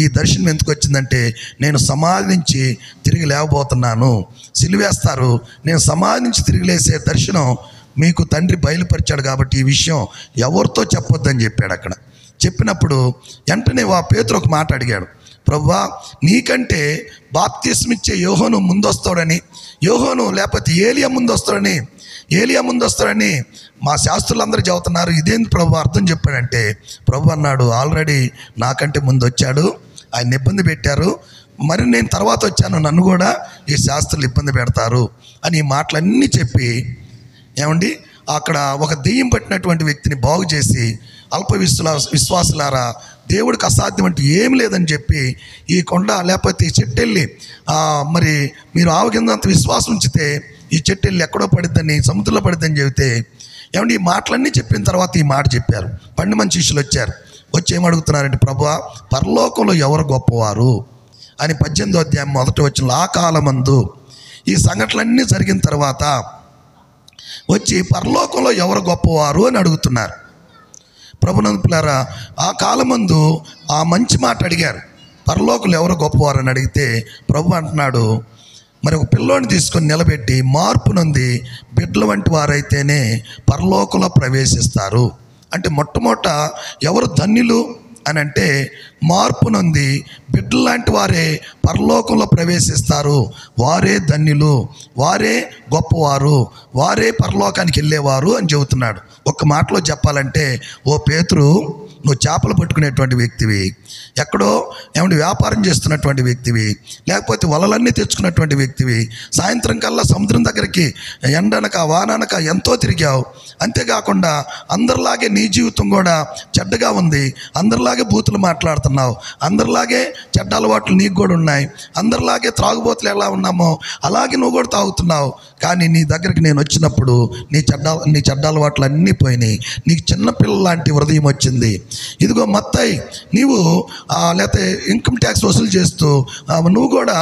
G: ఈ దర్శనం ఎందుకు వచ్చిందంటే నేను సమాధి నుంచి తిరిగి లేవబోతున్నాను, సిలువేస్తారు, నేను సమాధి నుంచి తిరిగి లేసే దర్శనం మీకు తండ్రి బయలుపరిచాడు కాబట్టి ఈ విషయం ఎవరితో చెప్పొద్దని చెప్పాడు. అక్కడ చెప్పినప్పుడు వెంటనే పేతురు ఒక మాట అడిగాడు, ప్రభువా నీకంటే బాప్తిస్మిచ్చే యోహోను ముందొస్తాడని, యోహోను లేకపోతే ఏలియా ముందొస్తాడని మా శాస్త్రులందరూ చెబుతున్నారు, ఇదేంటి ప్రభు అర్థం చెప్పాడంటే ప్రభు అన్నాడు, ఆల్రెడీ నాకంటే ముందు వచ్చాడు, ఆయన ఇబ్బంది పెట్టారు, మరి నేను తర్వాత వచ్చాను, నన్ను కూడా ఈ శాస్త్రులు ఇబ్బంది పెడతారు అని ఈ మాటలన్నీ చెప్పి ఏమండి అక్కడ ఒక దెయ్యం పట్టినటువంటి వ్యక్తిని బాగు చేసి అల్ప విశ్వాసులారా దేవుడికి అసాధ్యం అంటే ఏమి లేదని చెప్పి ఈ కొండ లేకపోతే ఈ చెట్టెళ్ళి మరి మీరు ఆవగిందంత విశ్వాసం ఉంచితే ఈ చెట్టెళ్ళి ఎక్కడో పడిద్దని సముద్రంలో పడిద్దని చెబితే ఏమండి ఈ మాటలన్నీ చెప్పిన తర్వాత ఈ మాట చెప్పారు. 12 మంది శిష్యులు వచ్చారు. వచ్చి ఏమడుగుతున్నారంటే ప్రభువా పరలోకంలో ఎవరు గొప్పవారు అని 18వ అధ్యాయం 1వ వచనంలో ఆ కాలమందు ఈ సంఘటనలన్నీ జరిగిన తర్వాత వచ్చి పరలోకంలో ఎవరు గొప్పవారు అని అడుగుతున్నారు. ప్రభునందులారా ఆ కాలమందు ఆ మంచి మాట అడిగారు, పరలోకంలో ఎవరు గొప్పవారు అని అడిగితే ప్రభు అంటున్నాడు, మరి ఒక పిల్లోని తీసుకొని నిలబెట్టి మార్పు నొంది బిడ్డల వంటి వారైతేనే పరలోకంలో ప్రవేశిస్తారు. అంటే మొట్టమొదట ఎవరు ధన్యులు అని అంటే మార్పు నొంది బిడ్డలు లాంటి వారే పరలోకంలో ప్రవేశిస్తారు, వారే ధన్యులు, వారే గొప్పవారు, వారే పరలోకానికి వెళ్ళేవారు అని చెబుతున్నాడు. ఒక్క మాటలో చెప్పాలంటే ఓ పేతురు నువ్వు చేపలు పట్టుకునేటువంటి వ్యక్తివి, ఎక్కడో ఏమంటే వ్యాపారం చేస్తున్నటువంటి వ్యక్తివి, లేకపోతే వలలన్నీ తెచ్చుకున్నటువంటి వ్యక్తివి, సాయంత్రం కల్లా సముద్రం దగ్గరికి ఎండనక వాననక ఎంతో తిరిగావు. అంతేకాకుండా అందరిలాగే నీ జీవితం కూడా చెడ్డగా ఉంది, అందరిలాగే బూతులు మాట్లాడుతున్నావు, అందరిలాగే చెడ్డ అలవాట్లు నీకు కూడా ఉన్నాయి, అందరిలాగే త్రాగుబోతులు ఎలా ఉన్నామో అలాగే నువ్వు కూడా తాగుతున్నావు. కానీ నీ దగ్గరికి నేను వచ్చినప్పుడు నీ చెడ్డ అలవాట్లు అన్నీ పోయినాయి, నీకు చిన్నపిల్ల లాంటి హృదయం వచ్చింది. ఇదిగో మత్తయి నీవు లేకపోతే ఇన్కమ్ ట్యాక్స్ వసూలు చేస్తూ నువ్వు కూడా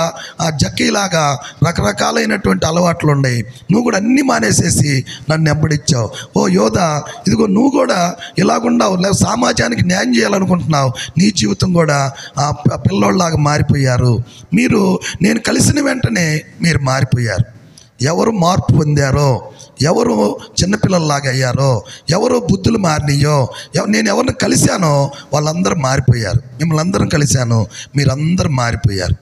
G: జక్కీలాగా రకరకాలైనటువంటి అలవాట్లు ఉన్నాయి, నువ్వు కూడా అన్నీ మానేసేసి నన్ను వెంబడించావు. ఓ యోధ ఇదిగో నువ్వు కూడా ఇలాగుండావు, లేక సమాజానికి న్యాయం చేయాలనుకుంటున్నావు, నీ జీవితం కూడా పిల్లోళ్ళలాగా మారిపోయారు. మీరు నేను కలిసిన వెంటనే మీరు మారిపోయారు. ఎవరు మార్పు పొందారో, ఎవరు చిన్నపిల్లల్లాగా అయ్యారో, ఎవరు బుద్ధులు మారినాయో, నేను ఎవరిని కలిశానో వాళ్ళందరూ మారిపోయారు. మిమ్మల్ని అందరం కలిశాను, మీరందరూ మారిపోయారు.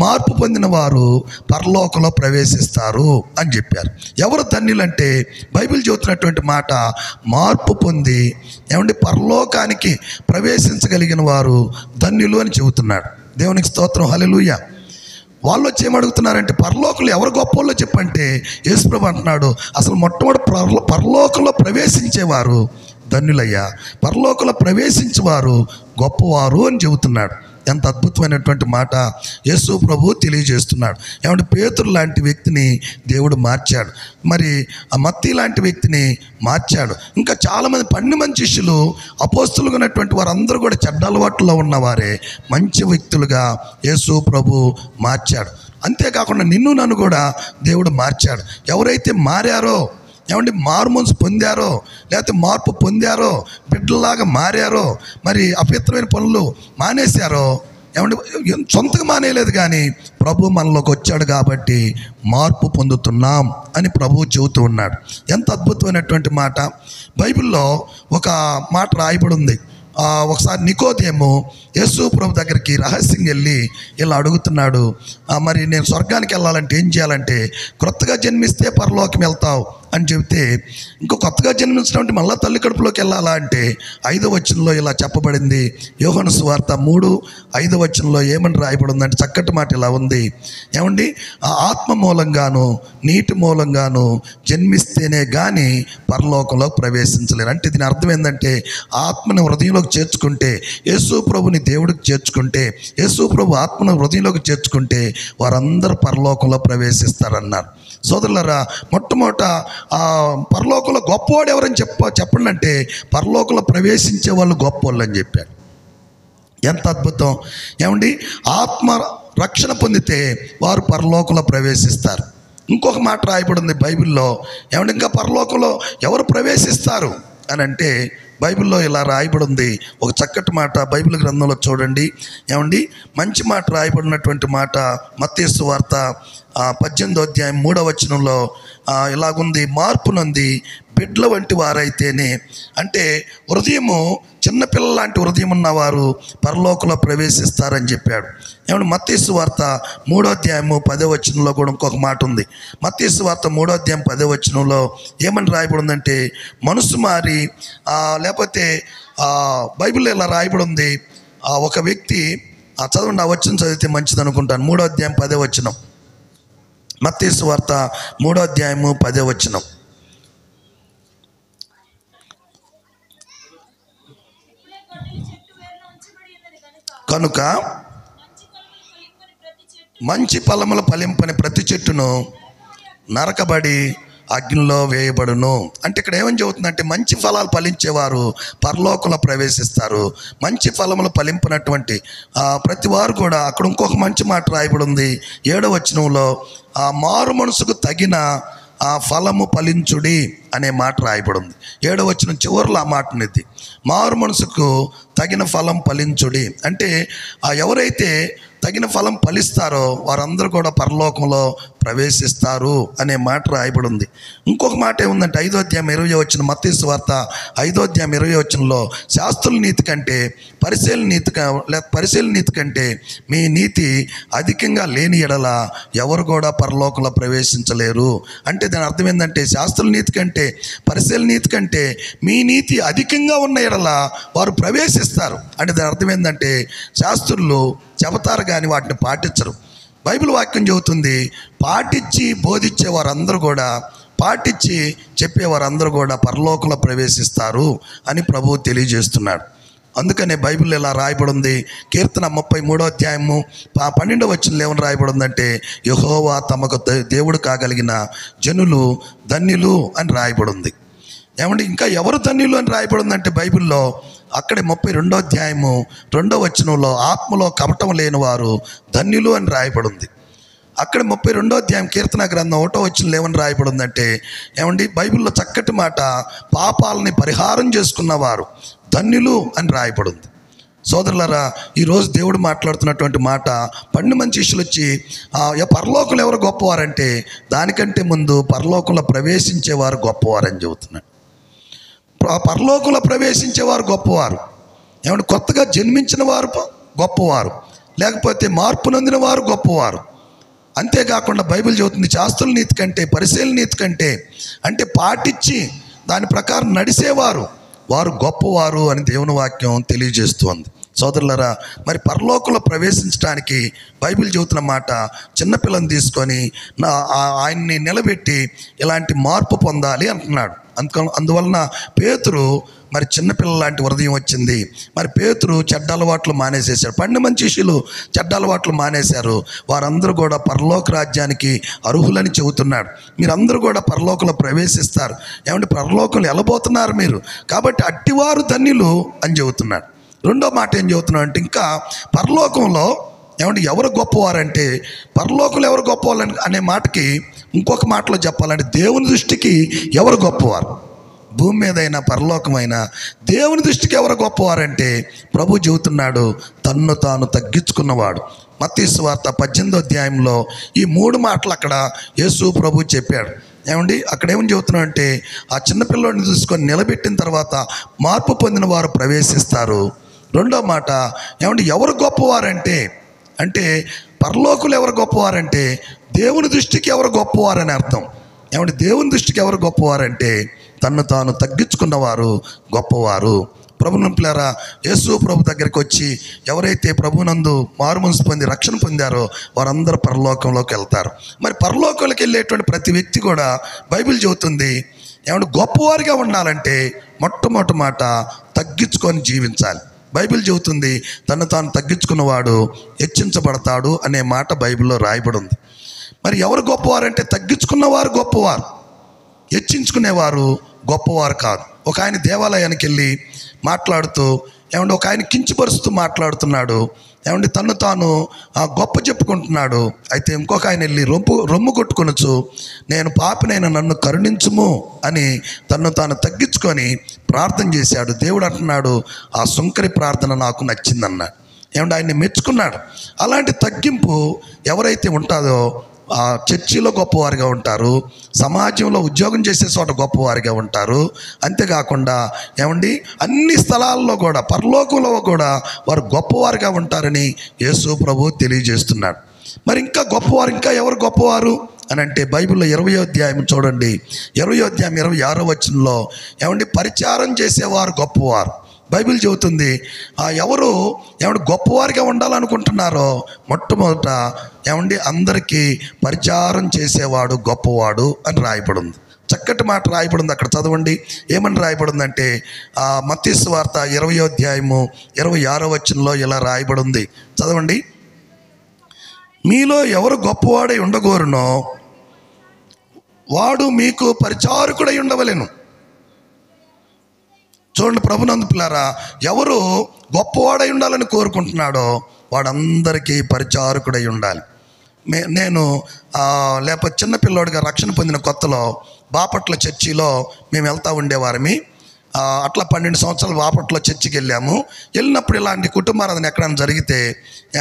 G: మార్పు పొందిన వారు పరలోకంలో ప్రవేశిస్తారు అని చెప్పారు. ఎవరు ధన్యులంటే బైబిల్ చెబుతున్నటువంటి మాట మార్పు పొంది ఏమంటే పరలోకానికి ప్రవేశించగలిగిన వారు ధన్యులు అని చెబుతున్నాడు. దేవునికి స్తోత్రం, హల్లెలూయా. వాళ్ళు వచ్చి ఏమడుగుతున్నారంటే పరలోకంలో ఎవరు గొప్పవాళ్ళో చెప్పంటే యేసుప్రభు అంటున్నాడు, అసలు మొట్టమొదటి పరలోకంలో ప్రవేశించేవారు ధన్యులయ్యా, పరలోకంలో ప్రవేశించేవారు గొప్పవారు అని చెబుతున్నాడు. ఎంత అద్భుతమైనటువంటి మాట యేసు ప్రభు తెలియజేస్తున్నాడు. ఏమంటే పేతురు లాంటి వ్యక్తిని దేవుడు మార్చాడు, మరి ఆ మత్తయి లాంటి వ్యక్తిని మార్చాడు. ఇంకా చాలామంది 12 మంది శిష్యులు అపోస్తులుగా ఉన్నటువంటి వారందరూ కూడా చెడ్డ అలవాట్లలో ఉన్నవారే మంచి వ్యక్తులుగా యేసు ప్రభు మార్చాడు. అంతేకాకుండా నిన్ను నన్ను కూడా దేవుడు మార్చాడు. ఎవరైతే మారారో ఏమంటే మారు మనసు పొందారో, లేకపోతే మార్పు పొందారో, బిడ్డలాగా మారారో, మరి అపవిత్రమైన పనులు మానేశారో, ఏమంటే సొంతగా మానేయలేదు కానీ ప్రభు మనలోకి వచ్చాడు కాబట్టి మార్పు పొందుతున్నాం అని ప్రభువు చెబుతూ ఉన్నాడు. ఎంత అద్భుతమైనటువంటి మాట. బైబిల్లో ఒక మాట రాయబడి ఉంది. ఒకసారి నికోదేము యేసు ప్రభు దగ్గరికి రహస్యంగా వెళ్ళి ఇలా అడుగుతున్నాడు, మరి నేను స్వర్గానికి వెళ్ళాలంటే ఏం చేయాలంటే క్రొత్తగా జన్మిస్తే పరలోకం వెళ్తావు అని చెబితే ఇంకో కొత్తగా జన్మించినటువంటి మళ్ళా తల్లి కడుపులోకి వెళ్ళాలా అంటే 5వ వచనంలో ఇలా చెప్పబడింది. యోహాను సువార్త 3:5 వచనంలో ఏమని రాయబడి ఉందంటే చక్కటి మాట ఇలా ఉంది. ఏమండి, ఆ ఆత్మ మూలంగాను నీటి మూలంగాను జన్మిస్తేనే కానీ పరలోకంలోకి ప్రవేశించలేరు. అంటే దీని అర్థం ఏంటంటే ఆత్మని హృదయంలోకి చేర్చుకుంటే, యేసు ప్రభుని దేవుడికి చేర్చుకుంటే, యేసు ప్రభు ఆత్మను హృదయంలోకి చేర్చుకుంటే వారందరూ పరలోకంలో ప్రవేశిస్తారన్నారు. సోదరులారా, మొట్టమొదట పరలోకంలో గొప్పవాడు ఎవరని చెప్పండి అంటే పరలోకంలో ప్రవేశించే వాళ్ళు గొప్పవాళ్ళు అని చెప్పారు. ఎంత అద్భుతం! ఏమండి, ఆత్మ రక్షణ పొందితే వారు పరలోకంలో ప్రవేశిస్తారు. ఇంకొక మాట రాయబడి ఉంది బైబిల్లో. ఏమంటే ఇంకా పరలోకంలో ఎవరు ప్రవేశిస్తారు అని అంటే బైబిల్లో ఇలా రాయబడి ఉంది. ఒక చక్కటి మాట బైబిల్ గ్రంథంలో చూడండి. ఏమండి, మంచి మాట రాయబడినటువంటి మాట మత్తయి సువార్త 18వ అధ్యాయం 3వ వచనంలో ఇలాగుంది. మార్పు నొంది బిడ్డల వంటి వారైతేనే, అంటే హృదయము చిన్నపిల్లల లాంటి హృదయం ఉన్నవారు పరలోకంలో ప్రవేశిస్తారని చెప్పాడు. ఏమంటే మత్తయి సువార్త 3వ అధ్యాయం 10వ వచనంలో కూడా ఇంకొక మాట ఉంది. మత్తయి సువార్త 3వ అధ్యాయం 10వ వచనంలో ఏమని రాయబడి ఉందంటే మనసు మారి, లేకపోతే బైబిల్లో ఇలా రాయబడి ఉంది. ఒక వ్యక్తి చదవండి, ఆ వచనం చదివితే మంచిది అనుకుంటాను. 3వ అధ్యాయం 10వ వచనం, మత్తయి సువార్త 3వ అధ్యాయం 10వ వచనం. కనుక మంచి ఫలములు ఫలింపని ప్రతి చెట్టును నరకబడి అగ్నిలో వేయబడును. అంటే ఇక్కడ ఏమని చెబుతుందంటే మంచి ఫలాలు ఫలించేవారు పరలోకంలో ప్రవేశిస్తారు. మంచి ఫలములు ఫలింపినటువంటి ప్రతి వారు కూడా, అక్కడ ఇంకొక మంచి మాట రాయబడి ఉంది 7వ వచనంలో, మారు మనసుకు తగిన ఫలము ఫలించుడి అనే మాట రాయబడి ఉంది. 7వ వచనం చివరిలో ఆ మాట ఉన్నది, మారు మనసుకు తగిన ఫలం ఫలించుడి. అంటే ఎవరైతే తగిన ఫలం ఫలిస్తారో వారందరూ కూడా పరలోకంలో ప్రవేశిస్తారు అనే మాట రాయబడి ఉంది. ఇంకొక మాట ఏముందంటే 5వ అధ్యాయం 20వ వచనం, మత్తయి సువార్త 5వ అధ్యాయం 20వ వచనంలో, శాస్త్రుల నీతి కంటే పరిశీలన నీతి కంటే మీ నీతి అధికంగా లేని ఎడల ఎవరు కూడా పరలోకంలో ప్రవేశించలేరు. అంటే దాని అర్థం ఏంటంటే శాస్త్రుల నీతి కంటే పరిశీలన నీతి కంటే మీ నీతి అధికంగా ఉన్న ఎడల వారు ప్రవేశిస్తారు. అంటే దాని అర్థం ఏంటంటే శాస్త్రులు చెబుతారు కానీ వాటిని పాటించరు. బైబిల్ వాక్యం చెబుతుంది, పాటించి బోధించే వారందరూ కూడా, పాటించి చెప్పేవారందరూ కూడా పరలోకంలో ప్రవేశిస్తారు అని ప్రభువు తెలియజేస్తున్నాడు. అందుకనే బైబిల్ ఇలా రాయబడి ఉంది. కీర్తన 33వ అధ్యాయము 12వ వచనంలో ఏమని రాయబడి ఉందంటే యెహోవా తమకు దేవుడు కాగలిగిన జనులు ధన్యులు అని రాయబడి ఉంది. ఏమంటే ఇంకా ఎవరు ధన్యులు అని రాయబడి ఉందంటే బైబిల్లో అక్కడే 32వ అధ్యాయము 2వ వచనంలో ఆత్మలో కపటం లేని వారు ధన్యులు అని రాయబడి ఉంది. అక్కడ 32వ అధ్యాయం కీర్తన గ్రంథం 1వ వచనంలో ఏమని రాయబడి ఉందంటే ఏమండి బైబిల్లో చక్కటి మాట, పాపాలని పరిహారం చేసుకున్నవారు ధన్యులు అని రాయబడి ఉంది. సోదరులారా, ఈరోజు దేవుడు మాట్లాడుతున్నటువంటి మాట, 12 మంది శిష్యులు వచ్చి పరలోకంలో ఎవరు గొప్పవారంటే దానికంటే ముందు పరలోకంలో ప్రవేశించేవారు గొప్పవారని చెబుతున్నాడు. పరలోకంలో ప్రవేశించేవారు గొప్పవారు. ఏమంటే కొత్తగా జన్మించిన వారు గొప్పవారు, లేకపోతే మార్పు నొందిన వారు గొప్పవారు. అంతేకాకుండా బైబిల్ చెబుతుంది శాస్త్రుల నీతి కంటే పరిశీలన నీతి కంటే, అంటే పాటించి దాని ప్రకారం నడిచేవారు వారు గొప్పవారు అని దేవుని వాక్యం తెలియజేస్తుంది. సోదరులారా, మరి పరలోకంలో ప్రవేశించడానికి బైబిల్ చెబుతున్న మాట, చిన్నపిల్లని తీసుకొని ఆయన్ని నిలబెట్టి ఇలాంటి మార్పు పొందాలి అంటున్నాడు. అందువలన పేతురు మరి చిన్నపిల్లల లాంటి హృదయం వచ్చింది. మరి పేతురు చెడ్డ అలవాట్లు మానేసేశాడు. 12 మంది శిష్యులు చెడ్డ అలవాట్లు మానేశారు. వారందరూ కూడా పరలోక రాజ్యానికి అర్హులని చెబుతున్నాడు. మీరందరూ కూడా పరలోకంలో ప్రవేశిస్తారు. ఏమంటే పరలోకంలో వెళ్ళబోతున్నారు మీరు, కాబట్టి అట్టివారు ధన్యులు అని చెబుతున్నాడు. రెండో మాట ఏం చెబుతున్నాడు అంటే ఇంకా పరలోకంలో ఏమంటే ఎవరు గొప్పవారంటే, పరలోకంలో ఎవరు గొప్పవారు అనే మాటకి ఇంకొక మాటలో చెప్పాలంటే దేవుని దృష్టికి ఎవరు గొప్పవారు, భూమి మీదైనా పరలోకమైనా దేవుని దృష్టికి ఎవరు గొప్పవారంటే ప్రభు చెబుతున్నాడు తన్ను తాను తగ్గించుకున్నవాడు. మత్తయి సువార్త 18వ అధ్యాయంలో ఈ 3 మాటలు అక్కడ యేసు ప్రభు చెప్పాడు. ఏమండి అక్కడ ఏమని చెబుతున్నాడు అంటే ఆ చిన్నపిల్లోడిని తీసుకొని నిలబెట్టిన తర్వాత మార్పు పొందిన వారు ప్రవేశిస్తారు. రెండో మాట ఏమంటే ఎవరు గొప్పవారంటే, అంటే పరలోకులు ఎవరు గొప్పవారంటే దేవుని దృష్టికి ఎవరు గొప్పవారని అర్థం. ఏమంటే దేవుని దృష్టికి ఎవరు గొప్పవారంటే తన్ను తాను తగ్గించుకున్నవారు గొప్పవారు. ప్రభువును పిల్లారా, యేసు ప్రభు దగ్గరికి వచ్చి ఎవరైతే ప్రభునందు మారుమనసు పొంది రక్షణ పొందారో వారందరూ పరలోకంలోకి వెళ్తారు. మరి పరలోకంలోకి వెళ్ళేటువంటి ప్రతి వ్యక్తి కూడా బైబిల్ చెబుతుంది ఏమంటే గొప్పవారిగా ఉండాలంటే మొట్టమొదటి మాట తగ్గించుకొని జీవించాలి. బైబిల్ చెబుతుంది తను తాను తగ్గించుకున్నవాడు హెచ్చించబడతాడు అనే మాట బైబిల్లో రాయబడి ఉంది. మరి ఎవరు గొప్పవారంటే తగ్గించుకున్నవారు గొప్పవారు, హెచ్చించుకునేవారు గొప్పవారు కాదు. ఒక ఆయన దేవాలయానికి వెళ్ళి మాట్లాడుతూ ఏమంటే ఒక ఆయన కించపరుస్తూ మాట్లాడుతున్నాడు. ఏమంటే తను తాను గొప్ప చెప్పుకుంటున్నాడు. అయితే ఇంకొక ఆయన వెళ్ళి రొమ్ము కొట్టుకొనొచ్చు, నేను పాపినైనా నన్ను కరుణించుము అని తను తాను తగ్గించుకొని ప్రార్థన చేశాడు. దేవుడు అంటున్నాడు ఆ సుంకరి ప్రార్థన నాకు నచ్చిందన్నాడు. ఏమంటే ఆయన్ని మెచ్చుకున్నాడు. అలాంటి తగ్గింపు ఎవరైతే ఉంటుందో ఆ చర్చిలో గొప్పవారిగా ఉంటారు, సమాజంలో ఉద్యోగం చేసే చోట గొప్పవారిగా ఉంటారు. అంతేకాకుండా ఏమండి అన్ని స్థలాల్లో కూడా పరలోకంలో కూడా వారు గొప్పవారిగా ఉంటారని యేసు ప్రభు తెలియజేస్తున్నాడు. మరి ఇంకా గొప్పవారు, ఇంకా ఎవరు గొప్పవారు అని అంటే బైబిల్లో 20వ అధ్యాయం చూడండి. 20వ అధ్యాయం 26వ వచనంలో ఏమండి పరిచారం చేసేవారు గొప్పవారు. బైబిల్ చెబుతుంది ఎవరు ఏమంటే గొప్పవారిగా ఉండాలనుకుంటున్నారో మొట్టమొదట ఏమండి అందరికీ పరిచారం చేసేవాడు గొప్పవాడు అని రాయబడి ఉంది. చక్కటి మాట రాయబడి ఉంది. అక్కడ చదవండి ఏమని రాయబడి ఉందంటే మత్తయి సువార్త 20వ అధ్యాయము 26వ వచనంలో ఇలా రాయబడి ఉంది. చదవండి. మీలో ఎవరు గొప్పవాడై ఉండగోరునో వాడు మీకు పరిచారకుడై ఉండవలెను. చూడండి ప్రభునందు పిల్లారా, ఎవరు గొప్పవాడై ఉండాలని కోరుకుంటున్నాడో వాడందరికీ పరిచారకుడై ఉండాలి. నేను లేకపోతే చిన్నపిల్లోడిగా రక్షణ పొందిన కొత్తలో బాపట్ల చర్చిలో మేము వెళ్తూ ఉండేవారమి. అట్లా 12 సంవత్సరాలు బాపట్ల చర్చికి వెళ్ళాము. వెళ్ళినప్పుడు ఇలాంటి కుటుంబారాధన ఎక్కడైనా జరిగితే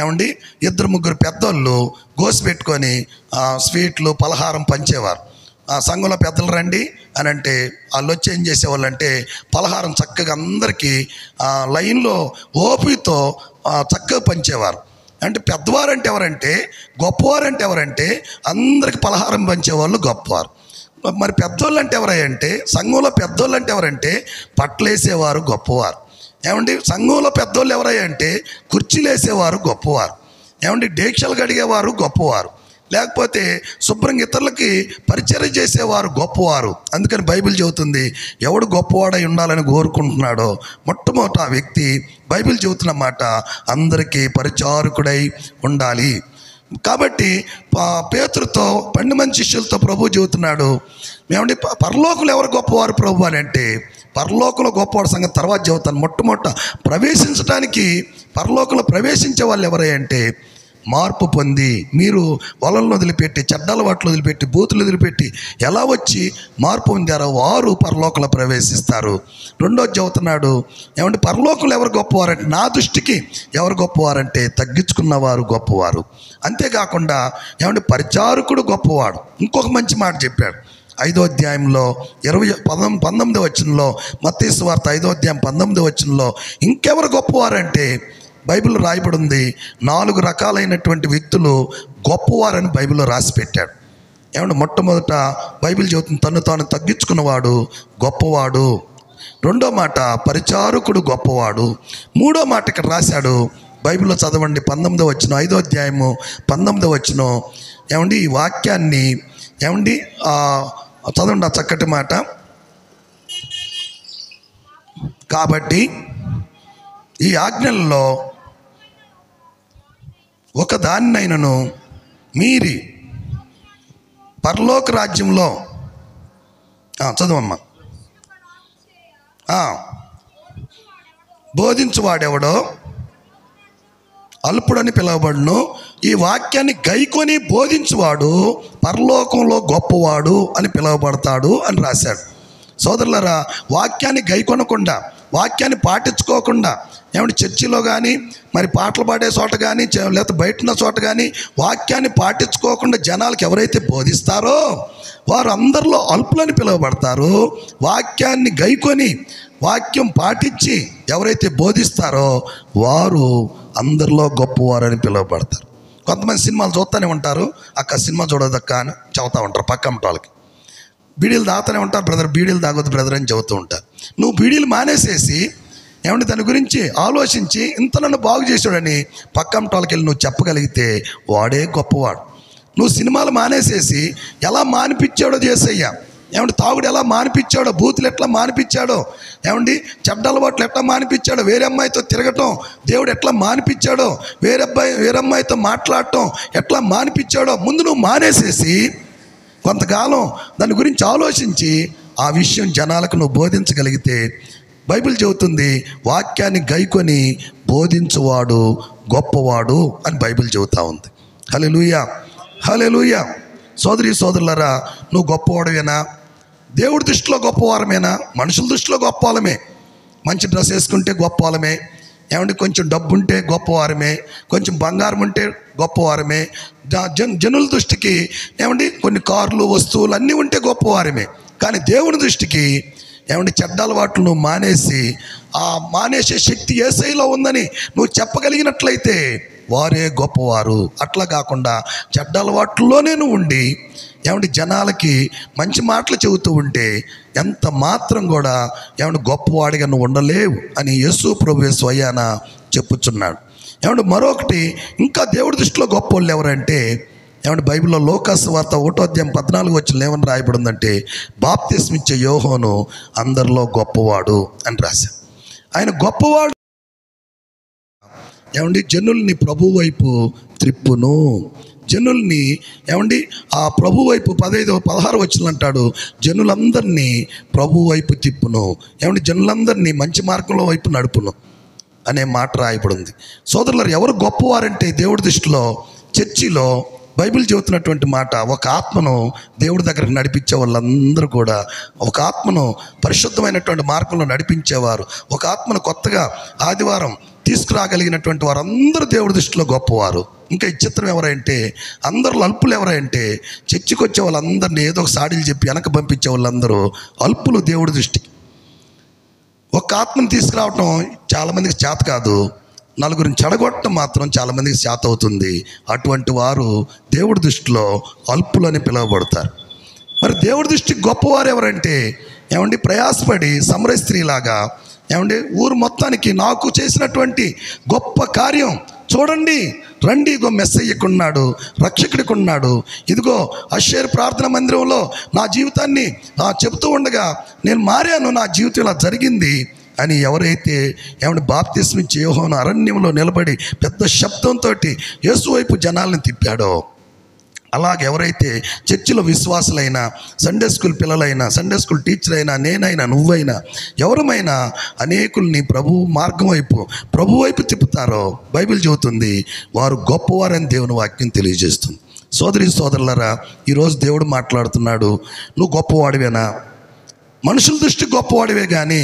G: ఏమండి 2-3 పెద్దోళ్ళు గోసి పెట్టుకొని స్వీట్లు పలహారం పంచేవారు. సంఘంలో పెద్దలు రండి అని అంటే వాళ్ళు వచ్చి ఏం చేసేవాళ్ళు అంటే పలహారం చక్కగా అందరికీ లైన్లో ఓపికతో చక్కగా పంచేవారు. అంటే పెద్దవారంటే ఎవరంటే గొప్పవారంటే ఎవరంటే అందరికి పలహారం పంచేవాళ్ళు గొప్పవారు. మరి పెద్దోళ్ళు అంటే ఎవరంటే సంఘంలో పెద్దోళ్ళు అంటే ఎవరంటే పట్లేసేవారు గొప్పవారు. ఏమండి సంఘంలో పెద్దోళ్ళు ఎవరంటే కుర్చీలు వేసేవారు గొప్పవారు. ఏమండి డేక్షలు కడిగేవారు గొప్పవారు. లేకపోతే శుభ్రంగా ఇతరులకి పరిచర్య చేసేవారు గొప్పవారు. అందుకని బైబిల్ చెబుతుంది ఎవడు గొప్పవాడై ఉండాలని కోరుకుంటున్నాడో మొట్టమొదట ఆ వ్యక్తి బైబిల్ చెబుతున్న మాట అందరికీ పరిచారకుడై ఉండాలి. కాబట్టి పేతురుతో 12 మంది శిష్యులతో ప్రభు చెబుతున్నాడు ఏమండి పరలోకంలో ఎవరు గొప్పవారు ప్రభు అని అంటే పరలోకంలో గొప్పవాడు సంగతి తర్వాత చెబుతాను. మొట్టమొదట ప్రవేశించడానికి పరలోకంలో ప్రవేశించే వాళ్ళు ఎవరై అంటే మార్పు పొంది మీరు వలలను వదిలిపెట్టి చెడ్డ అలవాట్లు వదిలిపెట్టి బూతులు వదిలిపెట్టి ఎలా వచ్చి మార్పు పొందారో వారు పరలోకంలో ప్రవేశిస్తారు. రెండోది చెబుతున్నాడు ఏమంటే పరలోకంలో ఎవరు గొప్పవారంటే నా దృష్టికి ఎవరు గొప్పవారంటే తగ్గించుకున్నవారు గొప్పవారు. అంతేకాకుండా ఏమంటే పరిచారకుడు గొప్పవాడు. ఇంకొక మంచి మాట చెప్పాడు 5వ అధ్యాయంలో 19వ వచనంలో మత్తయి సువార్త 5వ అధ్యాయం 19వ వచనంలో ఇంకెవరు గొప్పవారంటే బైబిల్ రాయబడి ఉంది 4 రకాలైనటువంటి వ్యక్తులు గొప్పవారని బైబిల్లో రాసి పెట్టాడు. ఏమంటే మొట్టమొదట బైబిల్ చెబుతుంది తను తాను తగ్గించుకున్నవాడు గొప్పవాడు. రెండో మాట పరిచారకుడు గొప్పవాడు. మూడో మాట ఇక్కడ రాశాడు బైబిల్లో చదవండి 19వ వచనం 5వ అధ్యాయము 19వ వచనం. ఏమండి ఈ వాక్యాన్ని ఏమండి చదవండి ఆ చక్కటి మాట. కాబట్టి ఈ ఆజ్ఞల్లో ఒక దానినైనను మీరి పరలోక రాజ్యంలో చదవమ్మా బోధించువాడెవడో అల్పుడని పిలువబడును. ఈ వాక్యాన్ని గైకొని బోధించువాడు పరలోకంలో గొప్పవాడు అని పిలువబడతాడు అని రాశాడు. సోదరులారా, వాక్యాన్ని గైకొనకుండా వాక్యాన్ని పాటించుకోకుండా ఏమంటే చర్చిలో కానీ మరి పాటలు పాడే చోట కానీ లేకపోతే బయట ఉన్న చోట కానీ వాక్యాన్ని పాటించుకోకుండా జనాలకు ఎవరైతే బోధిస్తారో వారు అందరిలో అల్పులని పిలువబడతారు. వాక్యాన్ని గైకొని వాక్యం పాటించి ఎవరైతే బోధిస్తారో వారు అందరిలో గొప్పవారని పిలువబడతారు. కొంతమంది సినిమాలు చూస్తూనే ఉంటారు, అక్క సినిమా చూడదక్క అని చెబుతూ ఉంటారు పక్కన వాళ్ళకి. బీడీలు తాగుతూనే ఉంటారు, బ్రదర్ బీడీలు తాగొద్దు బ్రదర్ అని చెబుతూ ఉంటారు. నువ్వు బీడీలు మానేసేసి ఏమంటే దాని గురించి ఆలోచించి ఇంత నన్ను బాగు చేసాడని పక్కన వాళ్ళకి వెళ్ళి నువ్వు చెప్పగలిగితే వాడే గొప్పవాడు. నువ్వు సినిమాలు మానేసేసి ఎలా మానిపించాడో చేసయ్యా, ఏమంటే తాగుడు ఎలా మానిపించాడో, బూతులు ఎట్లా మానిపించాడో, ఏమండి చెడ్డ అలవాట్లు ఎట్లా మానిపించాడో, వేరే అమ్మాయితో తిరగటం దేవుడు ఎట్లా మానిపించాడో, వేరే అమ్మాయితో మాట్లాడటం ఎట్లా మానిపించాడో ముందు నువ్వు మానేసేసి కొంతకాలం దాని గురించి ఆలోచించి ఆ విషయం జనాలకు నువ్వు బోధించగలిగితే బైబిల్ చెబుతుంది వాక్యాన్ని గైకొని బోధించువాడు గొప్పవాడు అని బైబిల్ చెబుతా ఉంది. హల్లెలూయా, హల్లెలూయా. సోదరి సోదరులారా, నువ్వు గొప్పవాడవేనా? దేవుడి దృష్టిలో గొప్పవారమేనా? మనుషుల దృష్టిలో గొప్పవాళ్ళమే. మంచి డ్రెస్ వేసుకుంటే గొప్పవాళ్ళమే, ఏమంటే కొంచెం డబ్బు ఉంటే గొప్పవారమే, కొంచెం బంగారం ఉంటే గొప్పవారమే, జనుల దృష్టికి ఏమండి కొన్ని కార్లు వస్తువులు అన్నీ ఉంటే గొప్పవారమే. కానీ దేవుని దృష్టికి ఏమంటే చెడ్డ అలవాట్లు నువ్వు మానేసి ఆ మానేసే శక్తి యేసయ్యలో ఉందని నువ్వు చెప్పగలిగినట్లయితే వారే గొప్పవారు. అట్లా కాకుండా చెడ్డ అలవాట్లోనే నువ్వు ఉండి ఏమంటే జనాలకి మంచి మాటలు చెబుతూ ఉంటే ఎంత మాత్రం కూడా ఏమంటే గొప్పవాడిగా నువ్వు ఉండలేవు అని యేసు ప్రభువే స్వయాన చెప్పుచున్నాడు. ఏమంటే మరొకటి ఇంకా దేవుడి దృష్టిలో గొప్ప వాళ్ళు ఎవరంటే ఏమంటే బైబిల్లో లోకాసు వార్త 1:14 ఏమని రాయబడిందంటే బాప్తిస్మిచ్చే యోహాను అందరిలో గొప్పవాడు అని రాశారు. ఆయన గొప్పవాడు ఏమండి జనుల్ని ప్రభు వైపు త్రిప్పును, జనుల్ని ఏమండి ఆ ప్రభు వైపు 15-16 అంటాడు జనులందరినీ ప్రభు వైపు తిప్పును, ఏమండి జనులందరినీ మంచి మార్గంలో వైపు నడుపును అనే మాట రాయబడింది. సోదరులారు, ఎవరు గొప్పవారంటే దేవుడి దృష్టిలో చర్చిలో బైబిల్ చెబుతున్నటువంటి మాట, ఒక ఆత్మను దేవుడి దగ్గరకు నడిపించే వాళ్ళందరూ కూడా, ఒక ఆత్మను పరిశుద్ధమైనటువంటి మార్గంలో నడిపించేవారు, ఒక ఆత్మను కొత్తగా ఆదివారం తీసుకురాగలిగినటువంటి వారందరూ దేవుడి దృష్టిలో గొప్పవారు. ఇంకా ఈ చిత్రం ఎవరంటే అందరూ అల్పులు ఎవరంటే చర్చికి వచ్చే వాళ్ళందరినీ ఏదో ఒక సాడీలు చెప్పి వెనక పంపించే వాళ్ళందరూ అల్పులు దేవుడి దృష్టికి. ఒక ఆత్మను తీసుకురావటం చాలామందికి చేత కాదు, నలుగురిని చెడగొట్టడం మాత్రం చాలామందికి చేత అవుతుంది. అటువంటి వారు దేవుడి దృష్టిలో అల్పులని పిలువబడతారు. మరి దేవుడి దృష్టికి గొప్పవారు ఎవరంటే ఏమండి ప్రయాసపడి సమరయ స్త్రీలాగా ఏమండి ఊరు మొత్తానికి నాకు చేసినటువంటి గొప్ప కార్యం చూడండి, రండి, ఇగో మెస్సయ్యకు ఉన్నాడు, రక్షకుడికి ఉన్నాడు, ఇదిగో అషేర్ ప్రార్థన మందిరంలో నా జీవితాన్ని చెబుతూ ఉండగా నేను మారాను, నా జీవితం ఇలా జరిగింది అని ఎవరైతే ఏమంటే బాప్తిస్మిచ్చే యోహాను అరణ్యంలో నిలబడి పెద్ద శబ్దంతో యేసు వైపు జనాలను తిప్పాడో, అలాగే ఎవరైతే చర్చిలో విశ్వాసులైనా, సండే స్కూల్ పిల్లలైనా, సండే స్కూల్ టీచర్ అయినా, నేనైనా, నువ్వైనా, ఎవరమైనా అనేకుల్ని ప్రభు వైపు తిప్పుతారో బైబిల్ చెబుతుంది వారు గొప్పవారని దేవుని వాక్యం తెలియజేస్తుంది. సోదరి సోదరులారా, ఈరోజు దేవుడు మాట్లాడుతున్నాడు, నువ్వు గొప్పవాడివేనా? మనుషుల దృష్టికి గొప్పవాడివే కానీ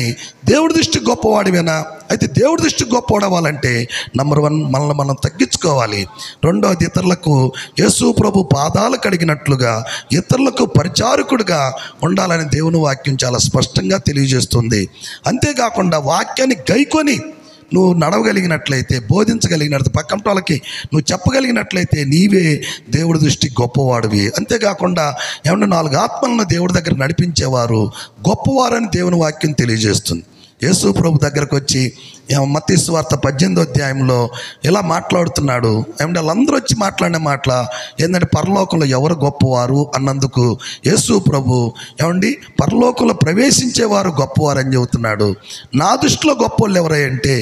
G: దేవుడి దృష్టికి గొప్పవాడివేనా? అయితే దేవుడి దృష్టికి గొప్పవాడవాలంటే నంబర్ 1 మనల్ని మనం తగ్గించుకోవాలి. రెండోది ఇతరులకు యేసు ప్రభు పాదాలు కడిగినట్లుగా ఇతరులకు పరిచారకుడిగా ఉండాలని దేవుని వాక్యం చాలా స్పష్టంగా తెలియజేస్తుంది. అంతేకాకుండా వాక్యాన్ని గైకొని నువ్వు నడవగలిగినట్లయితే, బోధించగలిగినట్లయితే, పక్కన వాళ్ళకి నువ్వు చెప్పగలిగినట్లయితే నీవే దేవుడి దృష్టికి గొప్పవాడివి. అంతేకాకుండా ఏమన్నా 4 ఆత్మలను దేవుడి దగ్గర నడిపించేవారు గొప్పవారని దేవుని వాక్యం తెలియజేస్తుంది. యేసు ప్రభు దగ్గరకు వచ్చి మత్తయి సువార్త 18 ఇలా మాట్లాడుతున్నాడు. ఏమంటే వాళ్ళందరూ వచ్చి మాట్లాడిన మాటల ఏంటంటే పరలోకంలో ఎవరు గొప్పవారు అన్నందుకు యేసు ప్రభు ఏమండి పరలోకంలో ప్రవేశించేవారు గొప్పవారు అని చెబుతున్నాడు. నా దృష్టిలో గొప్పవాళ్ళు ఎవరంటే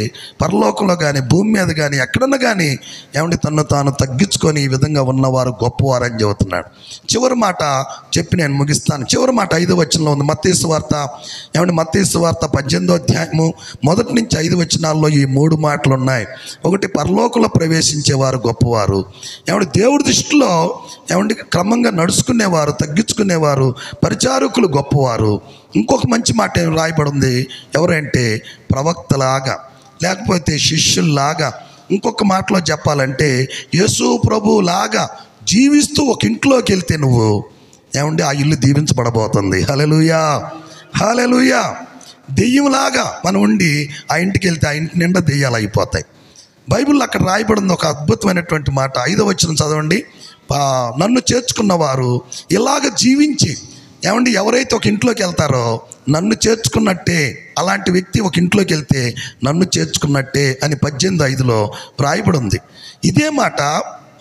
G: పరలోకంలో కానీ భూమి మీద కానీ ఎక్కడన్నా కానీ ఏమండి తను తాను తగ్గించుకొని ఈ విధంగా ఉన్నవారు గొప్పవారు అని చెబుతున్నాడు. చివరి మాట చెప్పి నేను ముగిస్తాను. చివరి మాట 5వ వచనంలో ఉంది. మత్తయి సువార్త ఏమంటే మత్తయి సువార్త 18 మొదటి నుంచి 5 వచనాల్లో ఈ 3 మాటలు ఉన్నాయి. ఒకటి, పరలోకంలో ప్రవేశించేవారు గొప్పవారు. ఏమంటే దేవుడి దృష్టిలో ఏమంటే క్రమంగా నడుచుకునేవారు, తగ్గించుకునేవారు, పరిచారకులు గొప్పవారు. ఇంకొక మంచి మాట ఏం రాయబడి ఉంది, ఎవరంటే ప్రవక్తలాగా లేకపోతే శిష్యుల్లాగా, ఇంకొక మాటలో చెప్పాలంటే యేసు ప్రభులాగా జీవిస్తూ ఒక ఇంట్లోకి వెళ్తే నువ్వు ఏమంటే ఆ ఇల్లు దీవించబడబోతుంది. హల్లెలూయా, హల్లెలూయా. దెయ్యంలాగా మనం ఉండి ఆ ఇంటికి వెళ్తే ఆ ఇంటి నిండా దెయ్యాలు అయిపోతాయి. బైబిల్లో అక్కడ రాయబడింది ఒక అద్భుతమైనటువంటి మాట. 5వ వచనం చదవండి. నన్ను చేర్చుకున్నవారు ఇలాగ జీవించి ఏమండి ఎవరైతే ఒక ఇంట్లోకి వెళ్తారో నన్ను చేర్చుకున్నట్టే, అలాంటి వ్యక్తి ఒక ఇంట్లోకి వెళ్తే నన్ను చేర్చుకున్నట్టే అని 18:5 వ్రాయబడి ఉంది. ఇదే మాట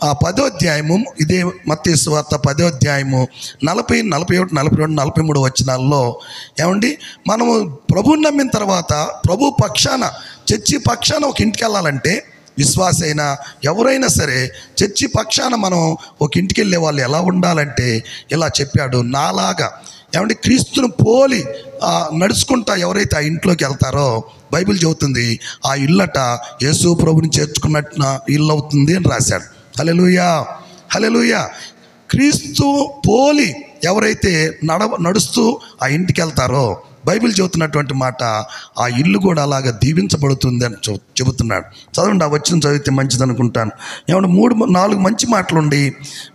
G: ఆ 10వ అధ్యాయము, ఇదే మత్తయి సువార్త 10వ అధ్యాయము 40, 41, 42, 43 వచనాల్లో ఏమండి మనము ప్రభువుని నమ్మిన తర్వాత ప్రభు పక్షాన, చర్చి పక్షాన ఒక ఇంటికి వెళ్ళాలంటే విశ్వాస అయినా ఎవరైనా సరే చర్చి పక్షాన మనం ఒక ఇంటికి వెళ్ళే వాళ్ళు ఎలా ఉండాలంటే ఇలా చెప్పాడు, నాలాగా ఏమంటే క్రీస్తును పోలి నడుచుకుంటా ఎవరైతే ఆ ఇంట్లోకి వెళ్తారో బైబిల్ చెబుతుంది ఆ ఇల్లట యేసు ప్రభుని చేర్చుకున్నట్టు ఇల్లు అవుతుంది అని రాశాడు. హల్లెలూయా, హల్లెలూయా. క్రీస్తు పోలి ఎవరైతే నడుస్తూ ఆ ఇంటికి వెళ్తారో బైబిల్ చెబుతున్నటువంటి మాట ఆ ఇల్లు కూడా అలాగా దీవించబడుతుంది అని చెబుతున్నాడు. చదవండి, ఆ వచనం చదివితే మంచిది అనుకుంటాను. ఏమంటే 3-4 మంచి మాటలుండి,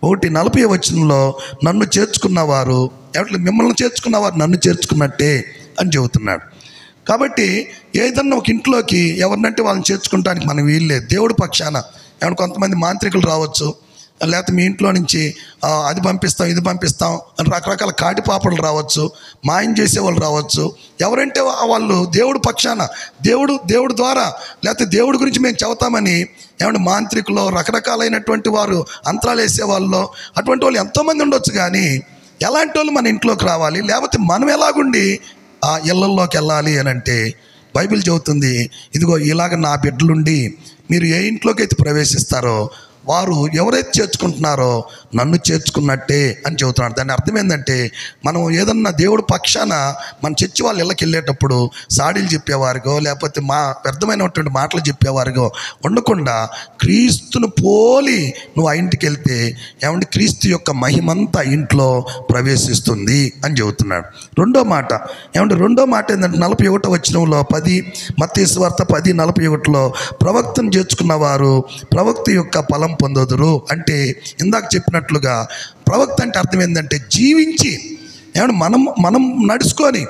G: 1:40 వచనంలో నన్ను చేర్చుకున్నవారు ఏమంటే మిమ్మల్ని చేర్చుకున్నవారు నన్ను చేర్చుకున్నట్టే అని చెబుతున్నాడు. కాబట్టి ఏదన్నా ఒక ఇంట్లోకి ఎవరినంటే వాళ్ళని చేర్చుకుంటానికి మనం వీల్లేదు. దేవుడి పక్షాన ఏమన్నా కొంతమంది మాంత్రికులు రావచ్చు, లేకపోతే మీ ఇంట్లో నుంచి అది పంపిస్తాం ఇది పంపిస్తాం అని రకరకాల కాటిపాపలు రావచ్చు, మాయం చేసేవాళ్ళు రావచ్చు. ఎవరంటే వాళ్ళు దేవుడు పక్షాన దేవుడు ద్వారా లేకపోతే దేవుడి గురించి మేము చెబుతామని ఏమంటే మాంత్రికులు రకరకాలైనటువంటి వారు అంతరాలు వేసేవాళ్ళు, అటువంటి వాళ్ళు ఎంతోమంది ఉండొచ్చు. కానీ ఎలాంటి వాళ్ళు మన ఇంట్లోకి రావాలి, లేకపోతే మనం ఎలాగుండి ఆ ఇళ్ళల్లోకి వెళ్ళాలి అని అంటే బైబిల్ చెబుతుంది, ఇదిగో ఇలాగ నా బిడ్డలుండి మీరు ఏ ఇంట్లోకి అయితే ప్రవేశిస్తారో వారు ఎవరైతే చేర్చుకుంటున్నారో నన్ను చేర్చుకున్నట్టే అని చెబుతున్నాడు. దాని అర్థం ఏంటంటే మనం ఏదన్నా దేవుడు పక్షాన మన చర్చి వాళ్ళ ఇళ్ళకి వెళ్ళేటప్పుడు సాడీలు చెప్పేవారిగో లేకపోతే వ్యర్థమైనటువంటి మాటలు చెప్పేవారిగో ఉండకుండా క్రీస్తును పోలి నువ్వు ఆ ఇంటికి వెళ్తే ఏమంటే క్రీస్తు యొక్క మహిమంతా ఇంట్లో ప్రవేశిస్తుంది అని చెబుతున్నాడు. రెండో మాట ఏంటంటే 41వ వచనంలో 10 మత్తయి సువార్త 10:41 ప్రవక్తను చేర్చుకున్న వారు ప్రవక్త యొక్క ఫలం పొందదురు. అంటే ఇందాక చెప్పినట్లుగా ప్రవక్త అంటే అర్థం ఏంటంటే జీవించి ఏమంటే మనం నడుచుకొని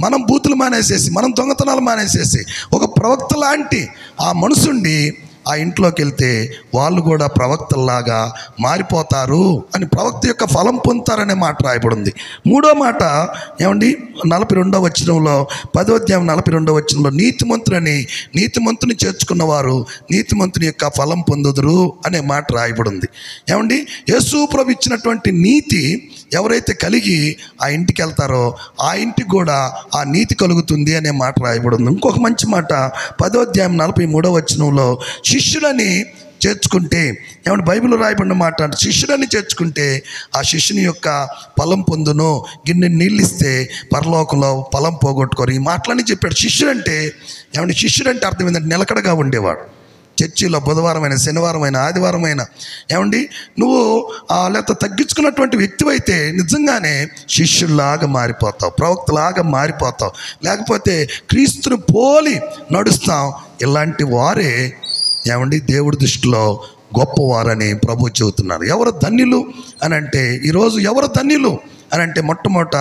G: మనం బూతులు మానేసేసి మనం దొంగతనాలు మానేసేసి ఒక ప్రవక్త లాంటి ఆ మనుషుండి ఆ ఇంట్లోకి వెళ్తే వాళ్ళు కూడా ప్రవక్తల్లాగా మారిపోతారు అని, ప్రవక్త యొక్క ఫలం పొందుతారనే మాట రాయబడింది. మూడో మాట ఏమండి 42వ వచనంలో 10వ అధ్యాయం 42వ వచనంలో నీతిమంతుని చేర్చుకున్నవారు నీతిమంతుని యొక్క ఫలం పొందుదురు అనే మాట రాయబడింది. ఏమండి యేసు ప్రభు ఇచ్చినటువంటి నీతి ఎవరైతే కలిగి ఆ ఇంటికి వెళ్తారో ఆ ఇంటికి కూడా ఆ నీతి కలుగుతుంది అనే మాట రాయబడింది. ఇంకొక మంచి మాట 10వ అధ్యాయం 43వ వచనంలో శిష్యులని చేర్చుకుంటే ఏమంటే బైబిల్లో రాయబడిన మాట, శిష్యులని చేర్చుకుంటే ఆ శిష్యుని యొక్క ఫలం పొందును, గిన్నె నీళ్ళు ఇస్తే పరలోకంలో ఫలం పోగొట్టుకోరు. ఈ మాటలని చెప్పాడు. శిష్యుడంటే అర్థం ఏంటంటే నిలకడగా ఉండేవాడు. చర్చిలో బుధవారమైన శనివారమైన ఆదివారమైన ఏమండి నువ్వు లేకపోతే తగ్గించుకున్నటువంటి వ్యక్తివైతే నిజంగానే శిష్యుల్లాగా మారిపోతావు, ప్రవక్తలాగా మారిపోతావు, లేకపోతే క్రీస్తును పోలి నడుస్తాం. ఇలాంటి వారే ఏమండి దేవుడి దృష్టిలో గొప్పవారని ప్రభు చెబుతున్నారు. ఎవరు ధన్యులు అని అంటే ఈరోజు ఎవరు ధన్యులు అని అంటే మొట్టమొదట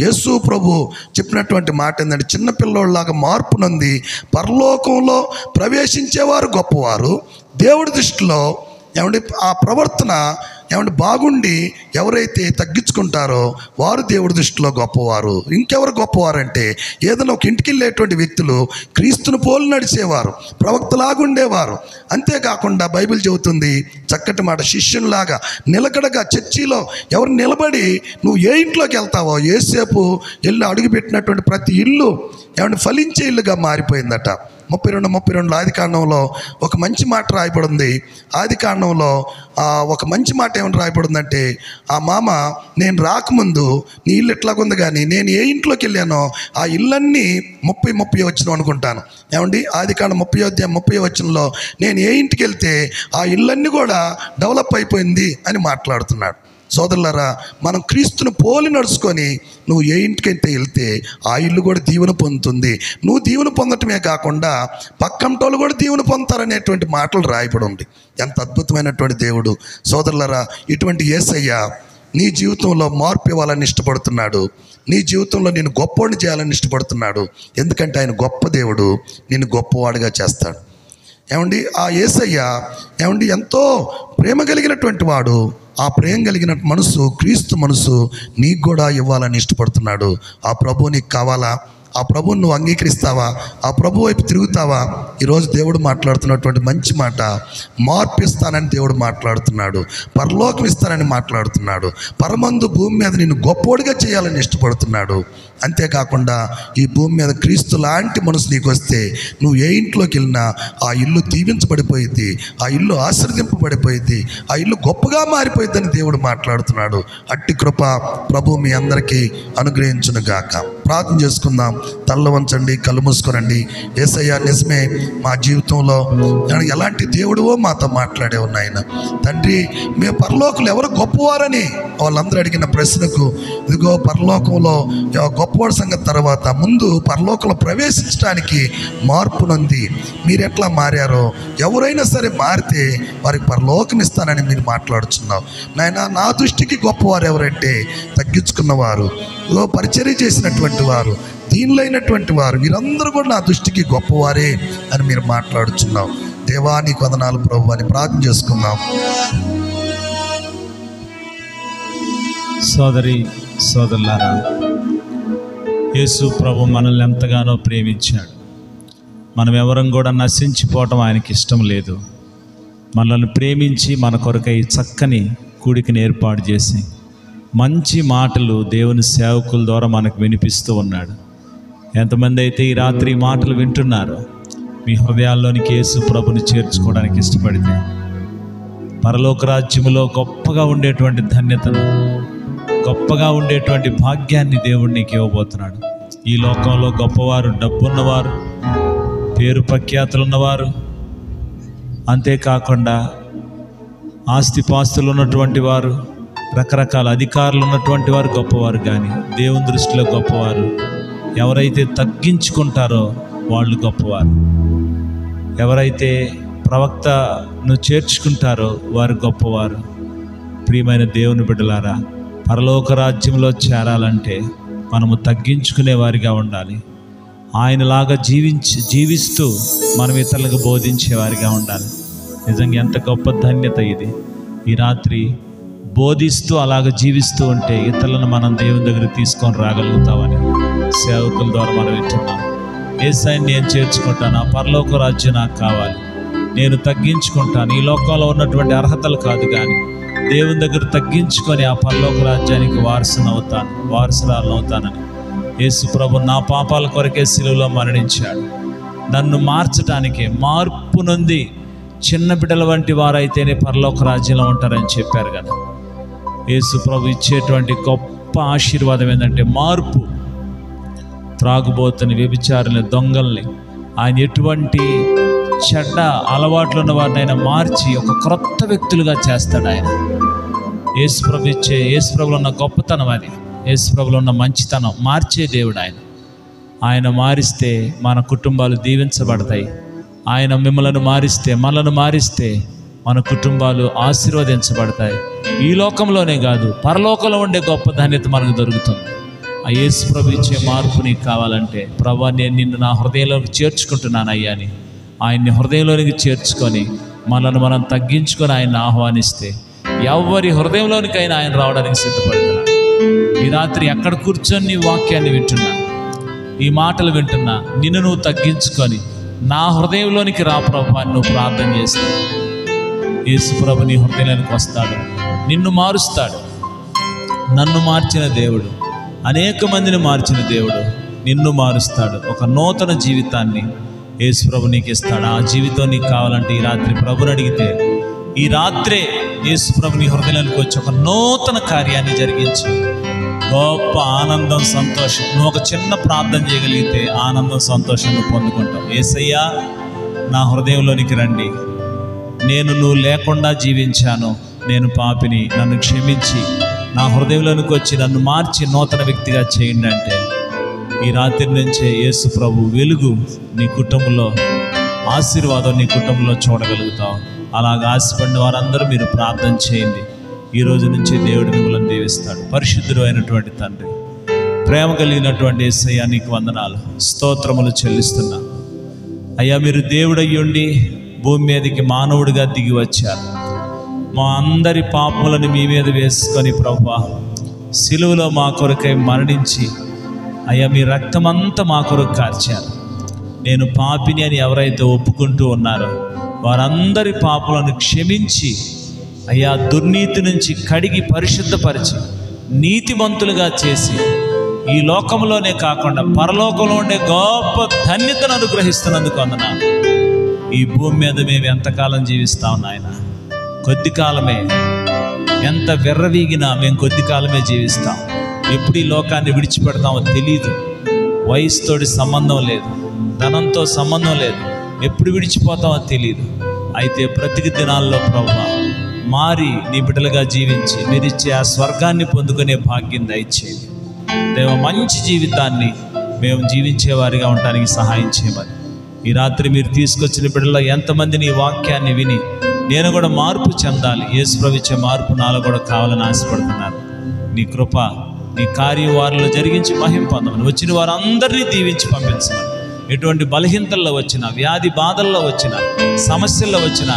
G: యేసు ప్రభు చెప్పినటువంటి మాట ఏంటంటే చిన్నపిల్లోళ్ళలాగా మార్పు నొంది పరలోకంలో ప్రవేశించేవారు గొప్పవారు. దేవుడి దృష్టిలో ఏమంటే ఆ ప్రవర్తన ఏమంటే బాగుండి ఎవరైతే తగ్గించుకుంటారో వారు దేవుడి దృష్టిలో గొప్పవారు. ఇంకెవరు గొప్పవారంటే ఏదైనా ఒక ఇంటికి వెళ్ళేటువంటి వ్యక్తులు క్రీస్తును పోలి నడిచేవారు, ప్రవక్తలాగుండేవారు. అంతేకాకుండా బైబిల్ చెబుతుంది చక్కటి మాట, శిష్యునిలాగా నిలకడగా చర్చిలో ఎవరు నిలబడి నువ్వు ఏ ఇంట్లోకి వెళ్తావో ఏసేపు వెళ్ళి అడుగుపెట్టినటువంటి ప్రతి ఇల్లు ఏమంటే ఫలించే ఇల్లుగా మారిపోయిందట. 32 ఆదికాండంలో ఒక మంచి మాట రాయబడింది. ఆదికాండంలో ఒక మంచి మాట ఏమని రాయబడిందంటే ఆ మామ నేను రాకముందు నీ ఇల్లు ఎట్లాగుంది కానీ నేను ఏ ఇంట్లోకి వెళ్ళానో ఆ ఇల్లన్నీ 30 వచనం అనుకుంటాను ఏమండి ఆదికాండం 30 వచనంలో నేను ఏ ఇంటికి వెళ్తే ఆ ఇల్లన్నీ కూడా డెవలప్ అయిపోయింది అని మాట్లాడుతున్నాడు. సోదరులారా, మనం క్రీస్తును పోలి నడుచుకొని నువ్వు ఏ ఇంటికైతే వెళ్తే ఆ ఇల్లు కూడా దీవెన పొందుతుంది. నువ్వు దీవెన పొందటమే కాకుండా పక్కంటోళ్ళు కూడా దీవెన పొందుతారనేటువంటి మాటలు రాయబడి ఉంది. ఎంత అద్భుతమైనటువంటి దేవుడు. సోదరులారా, ఇటువంటి యేసయ్య నీ జీవితంలో మార్పు ఇవ్వాలని ఇష్టపడుతున్నాడు. నీ జీవితంలో నేను గొప్పవాడిని చేయాలని ఇష్టపడుతున్నాడు. ఎందుకంటే ఆయన గొప్ప దేవుడు, నిన్ను గొప్పవాడిగా చేస్తాడు. ఏమండి ఆ యేసయ్య ఏమండి ఎంతో ప్రేమ కలిగినటువంటి వాడు. ఆ ప్రేమ కలిగిన మనసు, క్రీస్తు మనసు నీకు కూడా ఇవ్వాలని ఇష్టపడుతున్నాడు. ఆ ప్రభు నీకు కావాలా? ఆ ప్రభువుని నువ్వు అంగీకరిస్తావా? ఆ ప్రభు వైపు తిరుగుతావా? ఈరోజు దేవుడు మాట్లాడుతున్నటువంటి మంచి మాట, మార్పు ఇస్తానని దేవుడు మాట్లాడుతున్నాడు, పరలోకం ఇస్తానని మాట్లాడుతున్నాడు, పరమందు భూమి మీద నిన్ను గొప్పోడిగా చేయాలని ఇష్టపడుతున్నాడు. అంతేకాకుండా ఈ భూమి మీద క్రీస్తు లాంటి మనసు నీకు వస్తే నువ్వు ఏ ఇంట్లోకి వెళ్ళినా ఆ ఇల్లు దీవించబడిపోయింది, ఆ ఇల్లు ఆశీర్వదింపబడిపోయింది, ఆ ఇల్లు గొప్పగా మారిపోయిందని దేవుడు మాట్లాడుతున్నాడు. అట్టి కృప ప్రభు మీ అందరికీ అనుగ్రహించును గాక. ప్రార్థన చేసుకుందాం. తల్ల వంచండి, కళ్ళు మూసుకోనండి. యేసయ్య, నిజమే మా జీవితంలో ఎలాంటి దేవుడివో మాతో మాట్లాడే ఉన్నాయన తండ్రి. మేము పరలోకంలో ఎవరు గొప్పవారని వాళ్ళందరూ అడిగిన ప్రశ్నకు ఇదిగో పరలోకంలో గొప్పవాడి సంగతి తర్వాత ముందు పరలోకంలో ప్రవేశించడానికి మార్పు నొంది మీరు ఎట్లా మారారో ఎవరైనా సరే మారితే వారికి పరలోకం ఇస్తానని మీరు మాట్లాడుచున్నావు నాయన. నా దృష్టికి గొప్పవారు ఎవరంటే తగ్గించుకున్నవారు, పరిచర్య చేసినటువంటి వారు, దీనిలైనటువంటి వారు, వీరందరూ కూడా నా దృష్టికి గొప్పవారే అని మీరు మాట్లాడుచున్నావు. దేవా నీకు వందనాలు ప్రభు అని ప్రార్థన చేసుకుందాం.
A: సోదరి సోదరులారా, యేసు ప్రభు మనల్ని ఎంతగానో ప్రేమించాడు. మనం ఎవరం కూడా నశించిపోవటం ఆయనకి ఇష్టం లేదు. మనల్ని ప్రేమించి మన కొరకై చక్కని కూడికని ఏర్పాటు చేసి మంచి మాటలు దేవుని సేవకుల ద్వారా మనకు వినిపిస్తూ ఉన్నాడు. ఎంతమంది అయితే ఈ రాత్రి మాటలు వింటున్నారో మీ హృదయాల్లోనికి యేసు ప్రభుని చేర్చుకోవడానికి ఇష్టపడితే పరలోక రాజ్యములో గొప్పగా ఉండేటువంటి ధన్యతను, గొప్పగా ఉండేటువంటి భాగ్యాన్ని దేవుడు నీకు ఇవ్వబోతున్నాడు. ఈ లోకంలో గొప్పవారు, డబ్బున్నవారు, పేరు ప్రఖ్యాతులు ఉన్నవారు, అంతేకాకుండా ఆస్తిపాస్తులు ఉన్నటువంటి వారు, రకరకాల అధికారులు ఉన్నటువంటి వారు గొప్పవారు. కానీ దేవుని దృష్టిలో గొప్పవారు ఎవరైతే తగ్గించుకుంటారో వాళ్ళు గొప్పవారు. ఎవరైతే ప్రవక్తను చేర్చుకుంటారో వారు గొప్పవారు. ప్రియమైన దేవుని బిడ్డలారా, పరలోక రాజ్యంలో చేరాలంటే మనము తగ్గించుకునే వారిగా ఉండాలి. ఆయనలాగా జీవిస్తూ మనం ఇతరులకు బోధించేవారిగా ఉండాలి. నిజంగా ఎంత గొప్ప ధన్యత ఇది. ఈ రాత్రి బోధిస్తూ అలాగ జీవిస్తూ ఉంటే ఇతరులను మనం దేవుని దగ్గరికి తీసుకొని రాగలుగుతామని సేవకుల ద్వారా మనం వింటున్నాం. యేసయ్యని నేను చేర్చుకుంటాను, ఆ పరలోక రాజ్యం నాకు కావాలి, నేను తగ్గించుకుంటాను. ఈ లోకంలో ఉన్నటువంటి అర్హతలు కాదు కానీ దేవుని దగ్గర తగ్గించుకొని ఆ పరలోక రాజ్యానికి వారసురాలను అవుతానని యేసు ప్రభు నా పాపాల కొరకే శిలువలో మరణించాడు. నన్ను మార్చడానికే, మార్పు నొంది చిన్న బిడ్డల వంటి వారైతేనే పరలోక రాజ్యంలో ఉంటారని చెప్పారు కదా. యేసు ప్రభు ఇచ్చేటువంటి గొప్ప ఆశీర్వాదం ఏంటంటే మార్పు. త్రాగుబోతుని, వ్యభిచారుల్ని, దొంగల్ని ఆయన ఎటువంటి చెడ్డ అలవాట్లు ఉన్న వారిని ఆయన మార్చి ఒక క్రొత్త వ్యక్తులుగా చేస్తాడు ఆయన. యేసుప్రభులో ఉన్న గొప్పతనం అది. యేసుప్రభులో ఉన్న మంచితనం మార్చే దేవుడు ఆయన. ఆయన మారిస్తే మన కుటుంబాలు దీవించబడతాయి. ఆయన మిమ్మల్ని మారిస్తే, మనల్ని మారిస్తే మన కుటుంబాలు ఆశీర్వదించబడతాయి. ఈ లోకంలోనే కాదు, పరలోకంలో ఉండే గొప్ప ధన్యత మనకు దొరుకుతుంది. ఆ యేసు ప్రభు ఇచ్చే మార్పు నీకు కావాలంటే, ప్రభువా నేను నిన్ను నా హృదయంలోకి చేర్చుకుంటున్నాను అయ్యా అని ఆయన్ని హృదయంలోనికి చేర్చుకొని మనల్ని మనం తగ్గించుకొని ఆయన్ని ఆహ్వానిస్తే ఎవరి హృదయంలోనికైనా ఆయన రావడానికి సిద్ధపడుతున్నాడు. ఈ రాత్రి ఎక్కడ కూర్చొని నీ వాక్యాన్ని వింటున్నా, ఈ మాటలు వింటున్నా, నిన్ను నువ్వు తగ్గించుకొని నా హృదయంలోనికి రా ప్రభు అని నువ్వు ప్రార్థన చేస్తే యేసు ప్రభు నీ హృదయంలోనికి వస్తాడు, నిన్ను మారుస్తాడు. నన్ను మార్చిన దేవుడు, అనేక మందిని మార్చిన దేవుడు నిన్ను మారుస్తాడు. ఒక నూతన జీవితాన్ని యేసు ప్రభు నీకు ఇస్తాడు. ఆ జీవితం నీకు కావాలంటే ఈ రాత్రి ప్రభుని అడిగితే, ఈ రాత్రే యేసు ప్రభు నీ హృదయంలోకి వచ్చి ఒక నూతన కార్యాన్ని జరిగించి గొప్ప ఆనందం, సంతోషం, నువ్వు ఒక చిన్న ప్రార్థన చేయగలిగితే ఆనందం, సంతోషం నువ్వు పొందుకుంటావు. యేసయ్యా నా హృదయంలోనికి రండి, నేను నువ్వు లేకుండా జీవించాను, నేను పాపిని, నన్ను క్షమించి నా హృదయంలోనికి వచ్చి నన్ను మార్చి నూతన వ్యక్తిగా చేయండి అంటే ఈ రాత్రి నుంచే యేసు ప్రభు వెలుగు నీ కుటుంబంలో, ఆశీర్వాదం నీ కుటుంబంలో చూడగలుగుతావు. అలాగ ఆశపడిన వారందరూ మీరు ప్రార్థన చేయండి. ఈ రోజు నుంచి దేవుడు మిమ్మల్ని దీవిస్తాడు. పరిశుద్ధుడు అయినటువంటి తండ్రి, ప్రేమ కలిగినటువంటి యేసయ్యా నీకు వందనాలు, స్తోత్రములు చెల్లిస్తున్నా. అయ్యా మీరు దేవుడయ్యుండి భూమి మీదకి మానవుడిగా దిగి వచ్చారు. మా అందరి పాపములను మీ మీద వేసుకొని ప్రభువా సిలువలో మా కొరకై మరణించి అయ్యా మీ రక్తమంతా మా కొరకు కార్చారు. నేను పాపిని అని ఎవరైతే ఒప్పుకుంటూ ఉన్నారో వారందరి పాపలను క్షమించి అయ్యా దుర్నీతి నుంచి కడిగి పరిశుద్ధపరిచి నీతిమంతులుగా చేసి ఈ లోకంలోనే కాకుండా పరలోకంలో ఉండే గొప్ప ధన్యతను అనుగ్రహిస్తున్నందుకు వందనాలు. ఈ భూమి మీద మేము ఎంతకాలం జీవిస్తాం నాయన? కొద్ది కాలమే. ఎంత వెర్రవీగినా మేము కొద్ది కాలమే జీవిస్తాం. ఎప్పుడు ఈ లోకాన్ని విడిచిపెడతామో తెలియదు. వయసుతోటి సంబంధం లేదు, ధనంతో సంబంధం లేదు, ఎప్పుడు విడిచిపోతామో తెలియదు. అయితే బ్రతికి దినాల్లో ప్రభువా మారి నీ బిడ్డలుగా జీవించి మీరిచ్చే ఆ స్వర్గాన్ని పొందుకునే భాగ్యం దయచేయండి దేవ. మంచి జీవితాన్ని మేము జీవించేవారిగా ఉండడానికి సహాయం చేయమని ఈ రాత్రి మీరు తీసుకొచ్చిన బిడ్డల్లో ఎంతమందిని ఈ వాక్యాన్ని విని నేను కూడా మార్పు చెందాలి, యేసు ప్రభు ఇచ్చే మార్పు నాలో కూడా కావాలని ఆశపడుతున్నాను. నీ కృప నీ కార్యం వారిలో జరిగించి మహిమ పొందమని, వచ్చిన వారందరినీ దీవించి పంపించమని, ఎటువంటి బలహీనతల్లో వచ్చిన, వ్యాధి బాధల్లో వచ్చిన, సమస్యల్లో వచ్చిన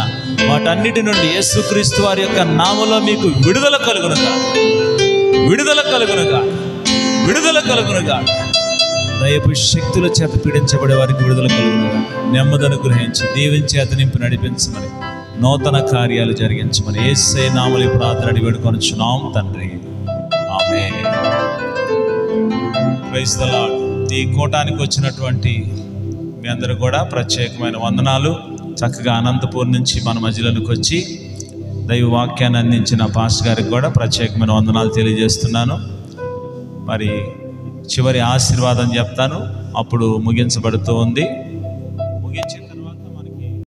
A: వాటన్నిటి నుండి యేసుక్రీస్తు వారి యొక్క నామములో మీకు విడుదల కలుగునుగా, విడుదల కలుగునుగా, విడుదల కలుగునుగా. దయపు శక్తుల చేత పీడించబడే వారికి విడుదల కలుగునుగా. నెమ్మది అనుగ్రహించి దీవించి చేత నింపి నడిపించమని, నూతన కార్యాలు జరిగించమని యేసయ్య నామములో ప్రార్థన వేడుకొనుచున్నాం తండ్రి. ఆమేన్. Praise the Lord. ఈ కూటానికి వచ్చినటువంటి మీ అందరూ కూడా ప్రత్యేకమైన వందనాలు. చక్కగా అనంతపూర్ నుంచి మన మధ్యలోకి వచ్చి దైవ వాక్యాన్ని అందించిన పాస్టర్ గారికి కూడా ప్రత్యేకమైన వందనాలు తెలియజేస్తున్నాను. మరి చివరి ఆశీర్వాదం చెప్తాను, అప్పుడు ముగించబడుతూ ఉంది. ముగించి